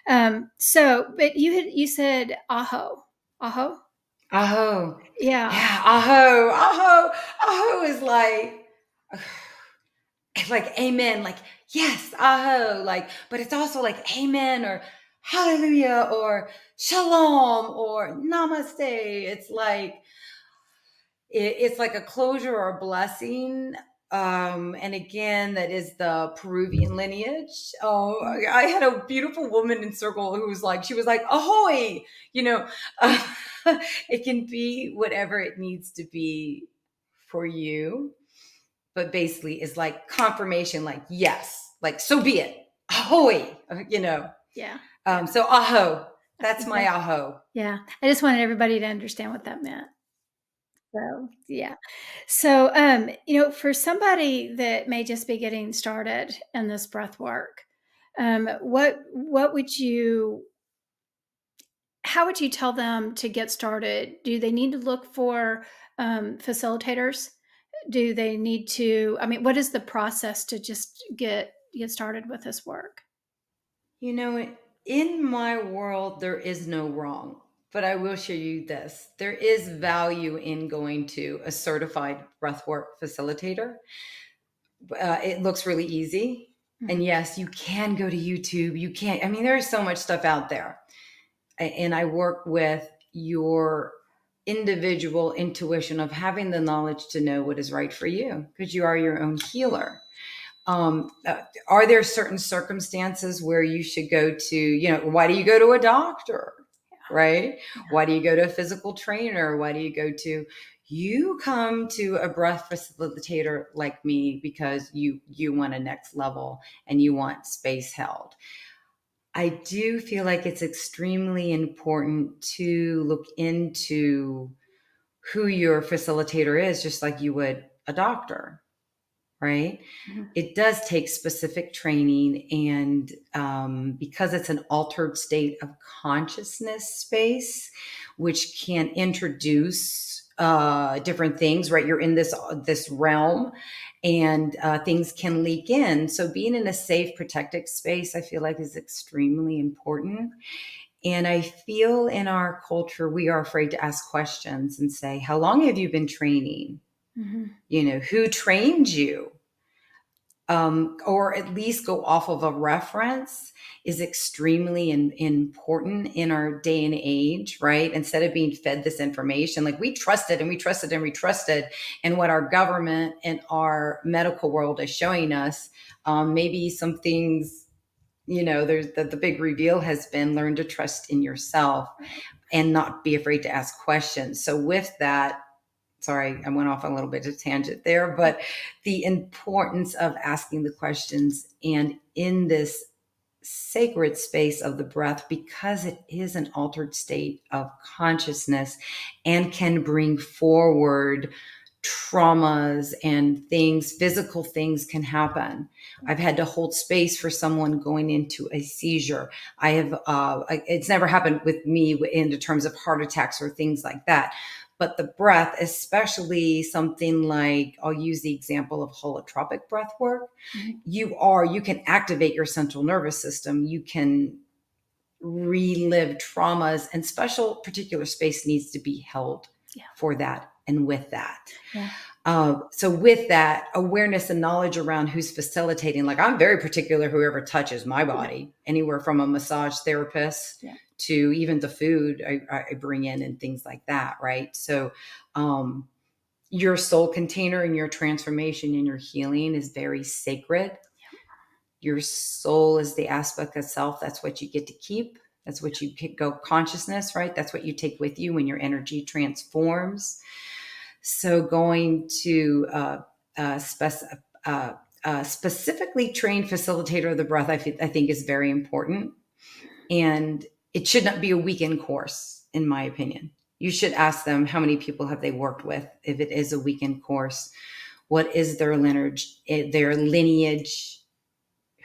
But you said aho. Aho. Yeah. Aho is like amen, like yes, aho, but it's also like amen or hallelujah or shalom or namaste. It's like a closure or a blessing. And again, that is the Peruvian lineage. I had a beautiful woman in circle who was like, she was like, ahoy, it can be whatever it needs to be for you. But basically it's like confirmation, like, yes, like, so be it. Ahoy, Yeah. So aho, that's my aho. Yeah. I just wanted everybody to understand what that meant. So, yeah. So, for somebody that may just be getting started in this breath work, what would you, how would you tell them to get started? Do they need to look for facilitators? Do they need to, what is the process to just get started with this work? In my world, there is no wrong, but I will show you this. There is value in going to a certified breathwork facilitator. It looks really easy. And yes, you can go to YouTube. You can't, there's so much stuff out there. And I work with your individual intuition of having the knowledge to know what is right for you, because you are your own healer. Are there certain circumstances where you should go to, why do you go to a doctor, right? Why do you go to a physical trainer? Why do you come to a breath facilitator like me because you want a next level and you want space held. I do feel like it's extremely important to look into who your facilitator is, just like you would a doctor, right? Mhm. It does take specific training. And because it's an altered state of consciousness space, which can introduce different things, right? You're in this realm, and things can leak in. So being in a safe, protected space, I feel like, is extremely important. And I feel in our culture, we are afraid to ask questions and say, how long have you been training? Mhm. Who trained you? Or at least go off of a reference is extremely important in our day and age, right? Instead of being fed this information, like we trusted and we trusted and we trusted, and what our government and our medical world is showing us, maybe some things, there's the big reveal has been learn to trust in yourself Right. and not be afraid to ask questions. So with that, sorry, I went off a little bit of tangent there, but the importance of asking the questions and in this sacred space of the breath, because it is an altered state of consciousness and can bring forward traumas and things, physical things can happen. I've had to hold space for someone going into a seizure. It's never happened with me in terms of heart attacks or things like that. But the breath, especially something like, I'll use the example of holotropic breath work. Mhm. You can activate your central nervous system. You can relive traumas, and special particular space needs to be held Yeah. for that and with that. Yeah. So with that awareness and knowledge around who's facilitating, like I'm very particular whoever touches my body, anywhere from a massage therapist Yeah. to even the food I bring in and things like that, right? So your soul container and your transformation and your healing is very sacred. Your soul is the aspect of self. That's what you get to keep. That's what you go consciousness, right? That's what you take with you when your energy transforms. So going to specifically trained facilitator of the breath, I think is very important. And it should not be a weekend course, in my opinion. You should ask them how many people have they worked with. If it is a weekend course, what is their lineage,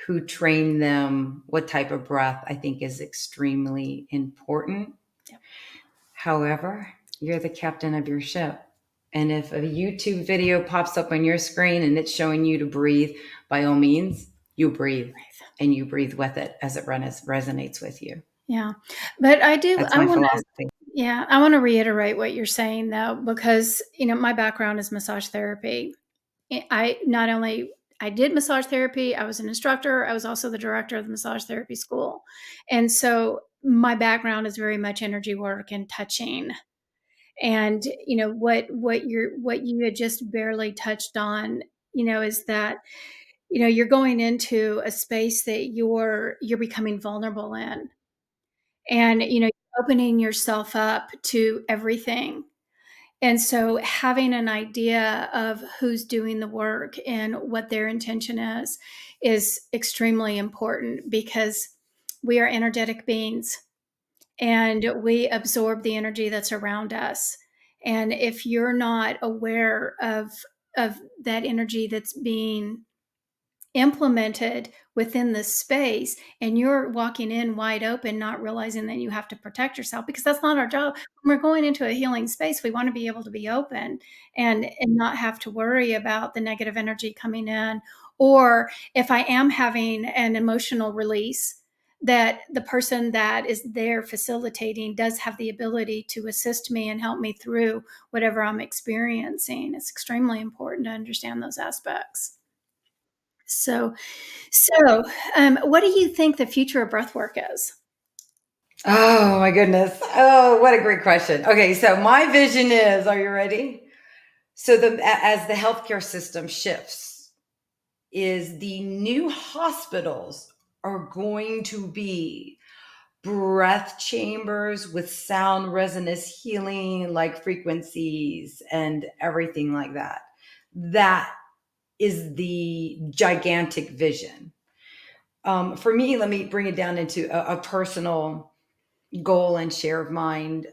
who trained them, what type of breath, I think is extremely important. Yeah. However, you're the captain of your ship. And if a YouTube video pops up on your screen and it's showing you to breathe, by all means, you breathe and you breathe with it as it resonates with you. Yeah. But That's I my want to, philosophy. yeah, I want to reiterate what you're saying though, because, my background is massage therapy. I not only I did massage therapy, I was an instructor, I was also the director of the massage therapy school. And so my background is very much energy work and touching. And what you had just barely touched on, is that you're going into a space that you're becoming vulnerable in, and opening yourself up to everything. And so having an idea of who's doing the work and what their intention is extremely important, because we are energetic beings and we absorb the energy that's around us. And if you're not aware of that energy that's being implemented within the space, and you're walking in wide open, not realizing that you have to protect yourself, because that's not our job. When we're going into a healing space, we want to be able to be open and not have to worry about the negative energy coming in, or if I am having an emotional release, that the person that is there facilitating does have the ability to assist me and help me through whatever I'm experiencing. It's extremely important to understand those aspects. So, what do you think the future of breathwork is? Oh my goodness. Oh, what a great question. Okay, so my vision is, are you ready? So as the healthcare system shifts, is the new hospitals are going to be breath chambers with sound resonance healing, like frequencies and everything like that. That is the gigantic vision. For me, let me bring it down into a personal goal and share of mine.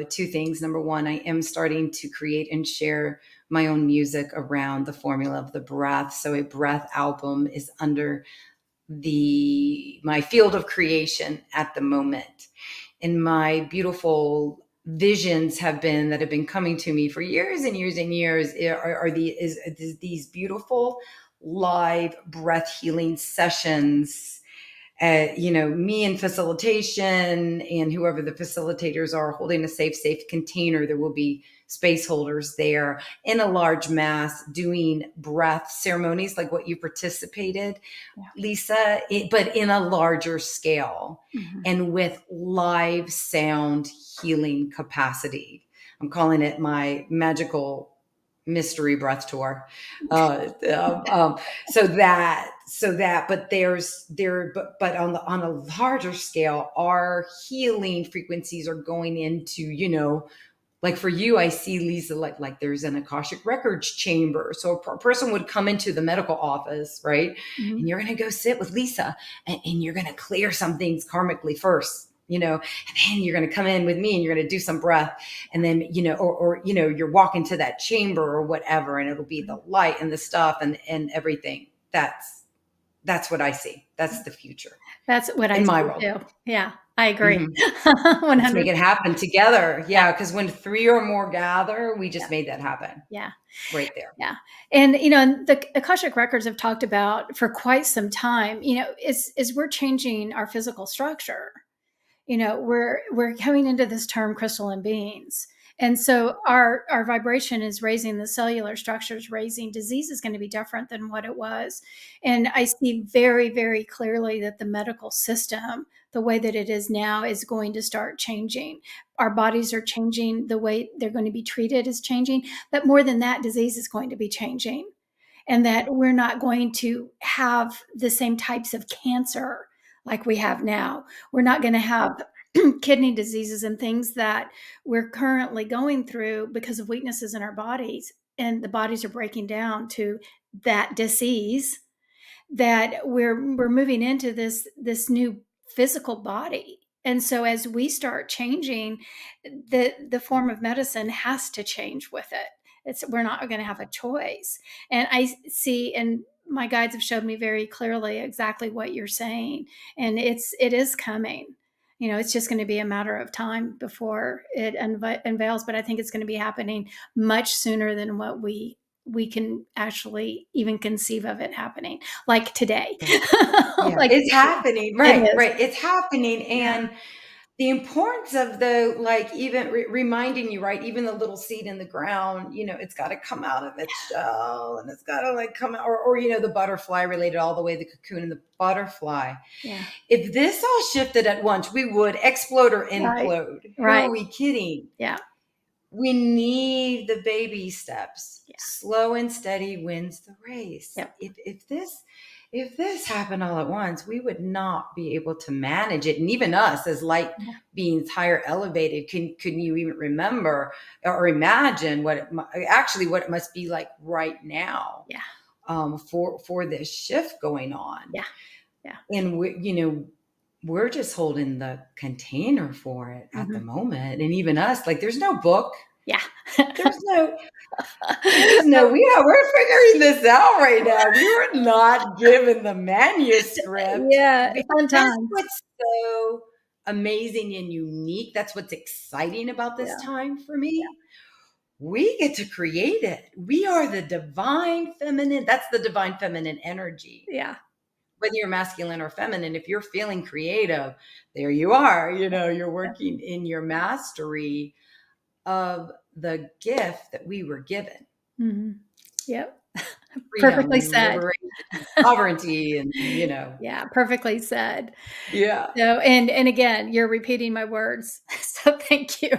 Two things. Number one, I am starting to create and share my own music around the formula of the breath. So a breath album is under my field of creation at the moment. And my beautiful visions have been coming to me for years and years and years are these beautiful live breath healing sessions. Me in facilitation and whoever the facilitators are holding a safe container. There will be space holders there in a large mass doing breath ceremonies like what you participated, Lisa, but in a larger scale and with live sound healing capacity. I'm calling it my magical mystery breath tour. But on a larger scale, our healing frequencies are going into, like for you, I see, Lisa, like there's an Akashic records chamber. So a person would come into the medical office, right? And you're going to go sit with Lisa and you're going to clear some things karmically first, and then you're going to come in with me and you're going to do some breath. And then, or you're walking to that chamber or whatever, and it'll be the light and the stuff and everything. That's what I see. That's the future. That's what I in my see world. too. Yeah, I agree. Mm-hmm. Let's make 100%. it happen together. Yeah, because when 3 or more gather, we just made that happen. Yeah. Right there. Yeah. And, the Akashic records have talked about for quite some time, is we're changing our physical structure. We're coming into this term crystalline beings. And so our vibration is raising the cellular structures, raising disease is going to be different than what it was. And I see very, very clearly that the medical system, the way that it is now, is going to start changing. Our bodies are changing. The way they're going to be treated is changing. But more than that, disease is going to be changing. And that we're not going to have the same types of cancer like we have now. We're not going to have kidney diseases and things that we're currently going through because of weaknesses in our bodies. And the bodies are breaking down to that disease, that we're moving into this new physical body. And so as we start changing, the form of medicine has to change with it. We're not going to have a choice. And I see, and my guides have showed me very clearly exactly what you're saying. And it is coming. It's just going to be a matter of time before it unveils. But I think it's going to be happening much sooner than what we can actually even conceive of it happening, like today. Yeah, Like it's happening. Right, it is. right. It's happening. And the importance of even reminding you, right? Even the little seed in the ground, it's got to come out of its shell and it's got to come out, or the butterfly related all the way, the cocoon and the butterfly. Yeah. If this all shifted at once, we would explode or implode. Who are we kidding? Yeah. We need the baby steps. Yeah. Slow and steady wins the race. Yep. If this happened all at once, we would not be able to manage it. And even us as light beings, higher elevated, couldn't you even remember or imagine what it must be like right now? Yeah. For this shift going on. Yeah. Yeah. And we're just holding the container for it at the moment. And even us, there's no book. Yeah. We're figuring this out right now. We were not given the manuscript. Yeah. Fun time. That's what's so amazing and unique. That's what's exciting about this time for me. Yeah. We get to create it. We are the divine feminine. That's the divine feminine energy. Yeah. Whether you're masculine or feminine, if you're feeling creative, there you are. You're working in your mastery of the gift that we were given. Mm-hmm. Yep. Freedom, perfectly said. Sovereignty, and Yeah, perfectly said. Yeah. So, and again, you're repeating my words. So thank you.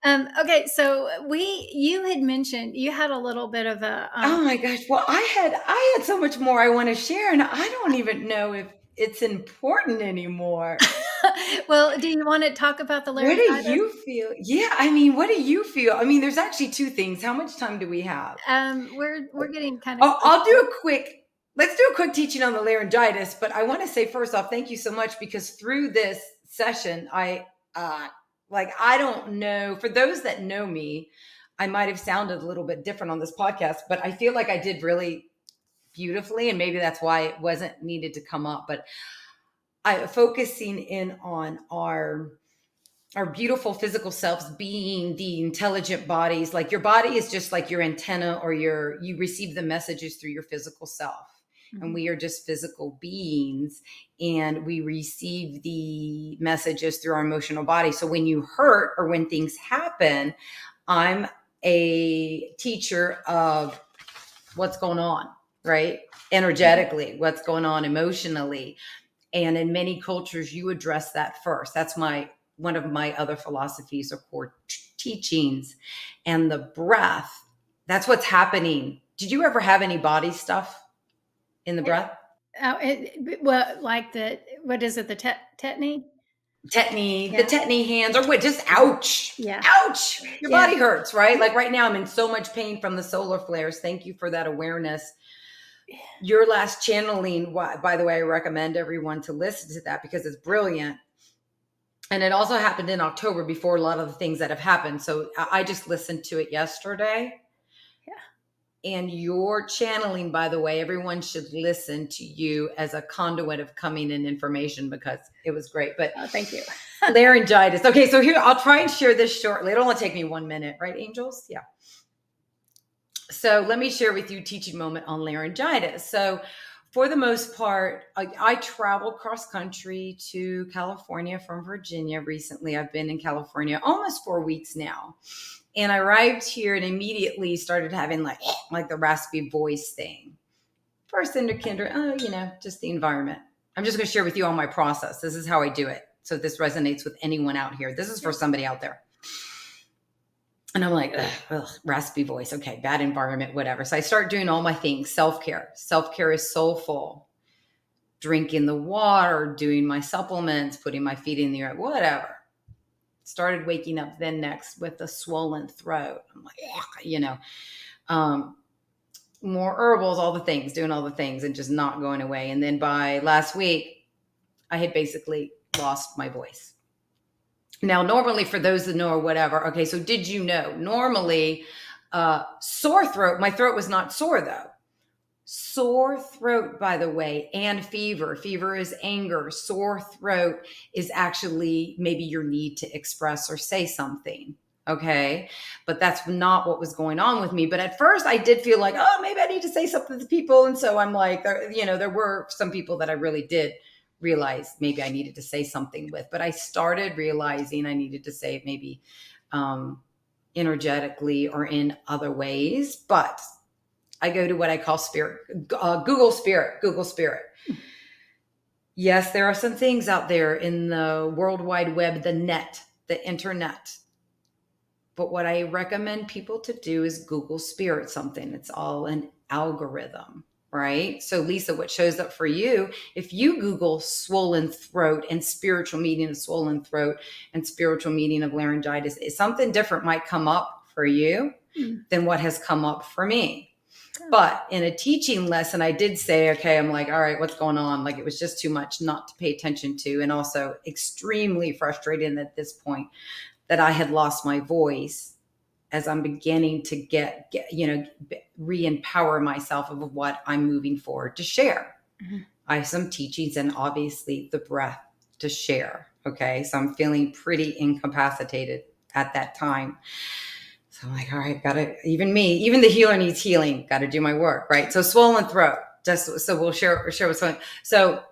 Okay, so you had mentioned you had a little bit of a. Oh my gosh! Well, I had so much more I want to share, and I don't even know if it's important anymore. Well, do you want to talk about the laryngitis? What do you feel? Yeah, what do you feel? There's actually two things. How much time do we have? We're getting kind of. Let's do a quick teaching on the laryngitis. But I want to say first off, thank you so much, because through this session, I don't know, for those that know me, I might have sounded a little bit different on this podcast, but I feel like I did really beautifully. And maybe that's why it wasn't needed to come up. But I focusing in on our beautiful physical selves being the intelligent bodies. Like your body is just like your antenna, or you receive the messages through your physical self. And we are just physical beings, and we receive the messages through our emotional body. So when you hurt or when things happen, I'm a teacher of what's going on, right? Energetically, what's going on emotionally. And in many cultures, you address that first. That's one of my other philosophies or core teachings. And the breath, that's what's happening. Did you ever have any body stuff in the breath? Well, like what is it? The tetany? The tetany hands, or what? Just ouch. Yeah. Ouch. Your body hurts, right? Like right now, I'm in so much pain from the solar flares. Thank you for that awareness. Your last channeling, by the way, I recommend everyone to listen to that because it's brilliant. And it also happened in October before a lot of the things that have happened. So I just listened to it yesterday. And your channeling, by the way, everyone should listen to you as a conduit of coming in information because it was great. But thank you. Laryngitis. Okay, so here, I'll try and share this shortly. It'll only take me 1 minute, right, angels? Yeah. So let me share with you a teaching moment on laryngitis. So for the most part, I traveled cross country to California from Virginia recently. I've been in California almost 4 weeks now. And I arrived here and immediately started having like the raspy voice thing. First indicator, just the environment. I'm just going to share with you all my process. This is how I do it. So this resonates with anyone out here. This is for somebody out there. And I'm like, raspy voice. Okay, bad environment, whatever. So I start doing all my things. Self-care. Self-care is soulful. Drinking the water, doing my supplements, putting my feet in the earth, whatever. Started waking up then next with a swollen throat. I'm like, more herbals, all the things, doing all the things and just not going away. And then by last week, I had basically lost my voice. Now, normally for those that know or whatever, okay, so did you know, normally sore throat, my throat was not sore though. Sore throat, by the way, and fever. Fever is anger. Sore throat is actually maybe your need to express or say something. Okay. But that's not what was going on with me. But at first I did feel like, oh, maybe I need to say something to people. And so I'm like, there were some people that I really did realize maybe I needed to say something with, but I started realizing I needed to say it maybe energetically or in other ways. But I go to what I call spirit, Google Spirit. Yes, there are some things out there in the World Wide Web, the net, the internet. But what I recommend people to do is Google Spirit something. It's all an algorithm, right? So Lisa, what shows up for you, if you Google swollen throat and spiritual meaning of swollen throat and spiritual meaning of laryngitis, something different might come up for you than what has come up for me. But in a teaching lesson, I did say, okay, I'm like, all right, what's going on? Like, it was just too much not to pay attention to. And also extremely frustrated at this point that I had lost my voice as I'm beginning to get re-empower myself of what I'm moving forward to share. Mm-hmm. I have some teachings and obviously the breath to share. Okay. So I'm feeling pretty incapacitated at that time. So I'm like, all right, even the healer needs healing. Got to do my work, right? So swollen throat. So we'll share what's going on. So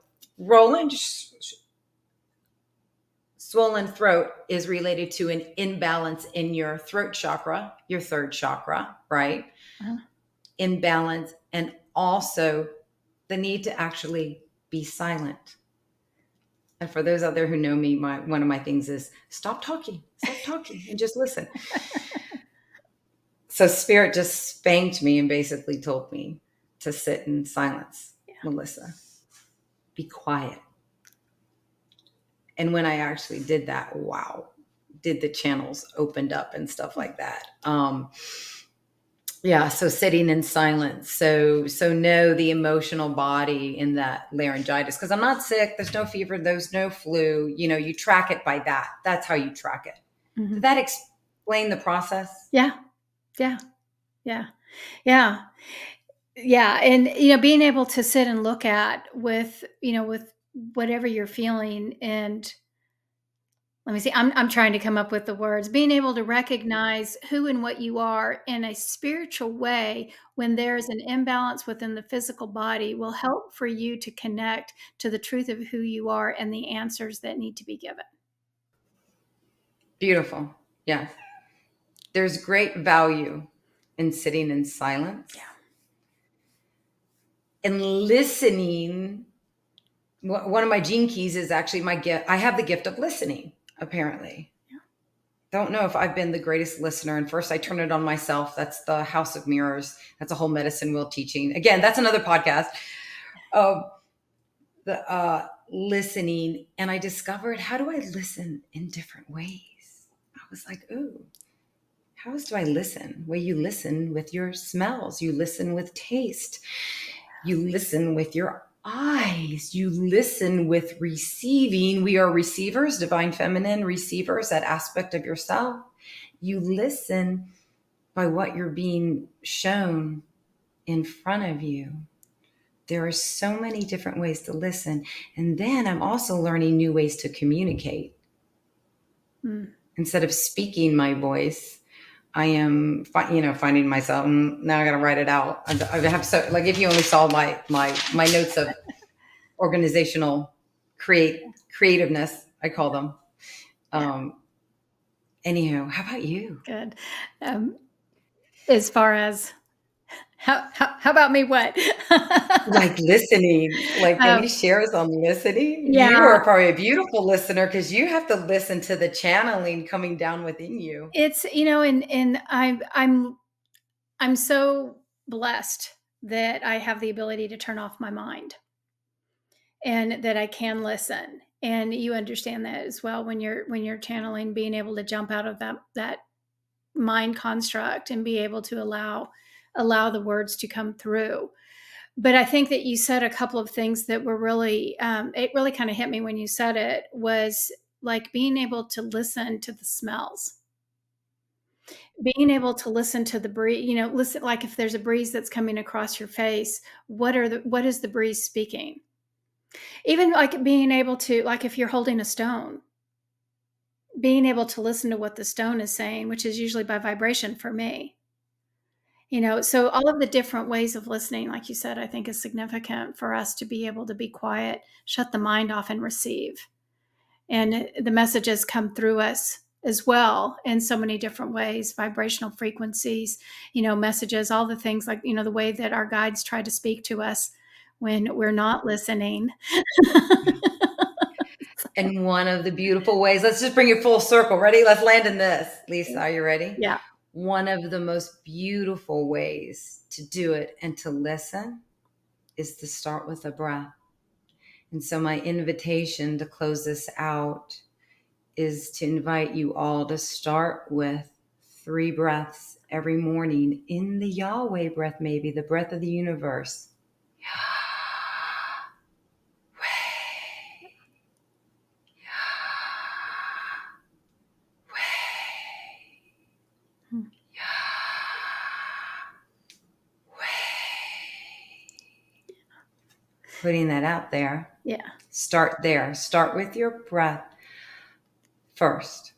swollen throat is related to an imbalance in your throat chakra, your third chakra, right? Uh-huh. Imbalance, and also the need to actually be silent. And for those out there who know me, one of my things is stop talking and just listen. So spirit just spanked me and basically told me to sit in silence. Yeah. Melissa, be quiet. And when I actually did that, wow, did the channels opened up and stuff like that. So sitting in silence. So know the emotional body in that laryngitis, because I'm not sick. There's no fever. There's no flu. You track it by that. That's how you track it. Mm-hmm. Did that explain the process? Yeah. Yeah. Yeah. Yeah. Yeah. And, being able to sit and look at with whatever you're feeling, and let me see, I'm trying to come up with the words, being able to recognize who and what you are in a spiritual way when there's an imbalance within the physical body will help for you to connect to the truth of who you are and the answers that need to be given. Beautiful. Yes. There's great value in sitting in silence and listening. One of my gene keys is actually my gift. I have the gift of listening, apparently. Don't know if I've been the greatest listener. And first I turn it on myself. That's the House of Mirrors. That's a whole medicine wheel teaching. Again, that's another podcast. The listening. And I discovered, how do I listen in different ways? I was like, ooh, how else do I listen? Well, you listen with your smells. You listen with taste. You listen with your eyes. You listen with receiving. We are receivers, divine feminine receivers, that aspect of yourself. You listen by what you're being shown in front of you. There are so many different ways to listen. And then I'm also learning new ways to communicate. Instead of speaking my voice, I am, finding myself. Now I got to write it out. I have so, like, if you only saw my notes of organizational creativeness, I call them. Anyhow, how about you? Good. As far as how about me? What? Like listening, like any shares on listening? Yeah. You are probably a beautiful listener because you have to listen to the channeling coming down within you. It's, and I'm so blessed that I have the ability to turn off my mind and that I can listen. And you understand that as well when you're channeling, being able to jump out of that mind construct and be able to allow the words to come through. But I think that you said a couple of things that were really, it really kind of hit me when you said it, was like being able to listen to the smells, being able to listen to the breeze, listen, like if there's a breeze that's coming across your face, what is the breeze speaking? Even like being able to, like if you're holding a stone, being able to listen to what the stone is saying, which is usually by vibration for me. So all of the different ways of listening, like you said, I think is significant for us to be able to be quiet, shut the mind off, and receive. And the messages come through us as well in so many different ways, vibrational frequencies, messages, all the things, like, the way that our guides try to speak to us when we're not listening. And one of the beautiful ways, let's just bring it full circle. Ready? Let's land in this. Lisa, are you ready? Yeah. One of the most beautiful ways to do it and to listen is to start with a breath. And so my invitation to close this out is to invite you all to start with 3 breaths every morning in the Yahweh breath, maybe the breath of the universe. Putting that out there. Yeah. Start there. Start with your breath first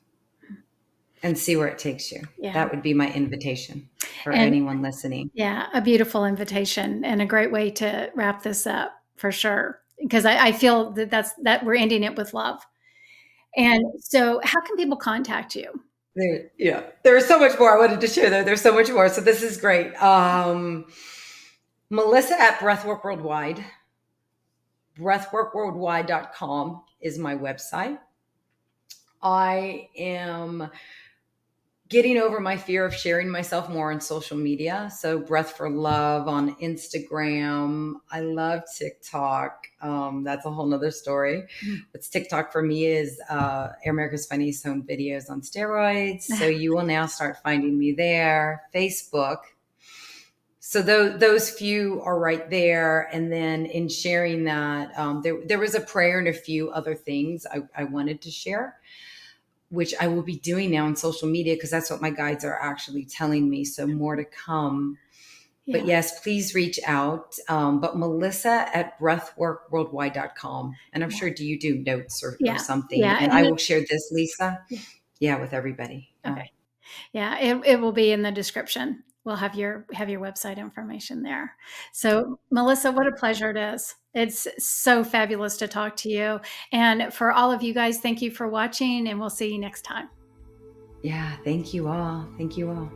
and see where it takes you. Yeah. That would be my invitation for anyone listening. Yeah, a beautiful invitation and a great way to wrap this up, for sure. Because I feel that we're ending it with love. And so how can people contact you? There's so much more I wanted to share there. There's so much more. So this is great. Melissa at Breathwork Worldwide. Breathworkworldwide.com is my website. I am getting over my fear of sharing myself more on social media. So Breath for Love on Instagram. I love TikTok. That's a whole nother story. What's TikTok for me is America's Funniest Home Videos on steroids. So you will now start finding me there. Facebook. So those few are right there. And then in sharing that, there was a prayer and a few other things I wanted to share. which I will be doing now on social media because that's what my guides are actually telling me. So more to come. But Yeah. yes, please reach out. But Melissa at breathworkworldwide.com. And I'm Yeah. sure, do you do notes or Yeah. something? Yeah. And I will share this, Lisa. Yeah. Yeah, with everybody. Okay. Yeah. Yeah, it will be in the description. We'll have your website information there. So, Melissa, what a pleasure it is. It's so fabulous to talk to you. And for all of you guys, thank you for watching, and we'll see you next time. Yeah. Thank you all. Thank you all.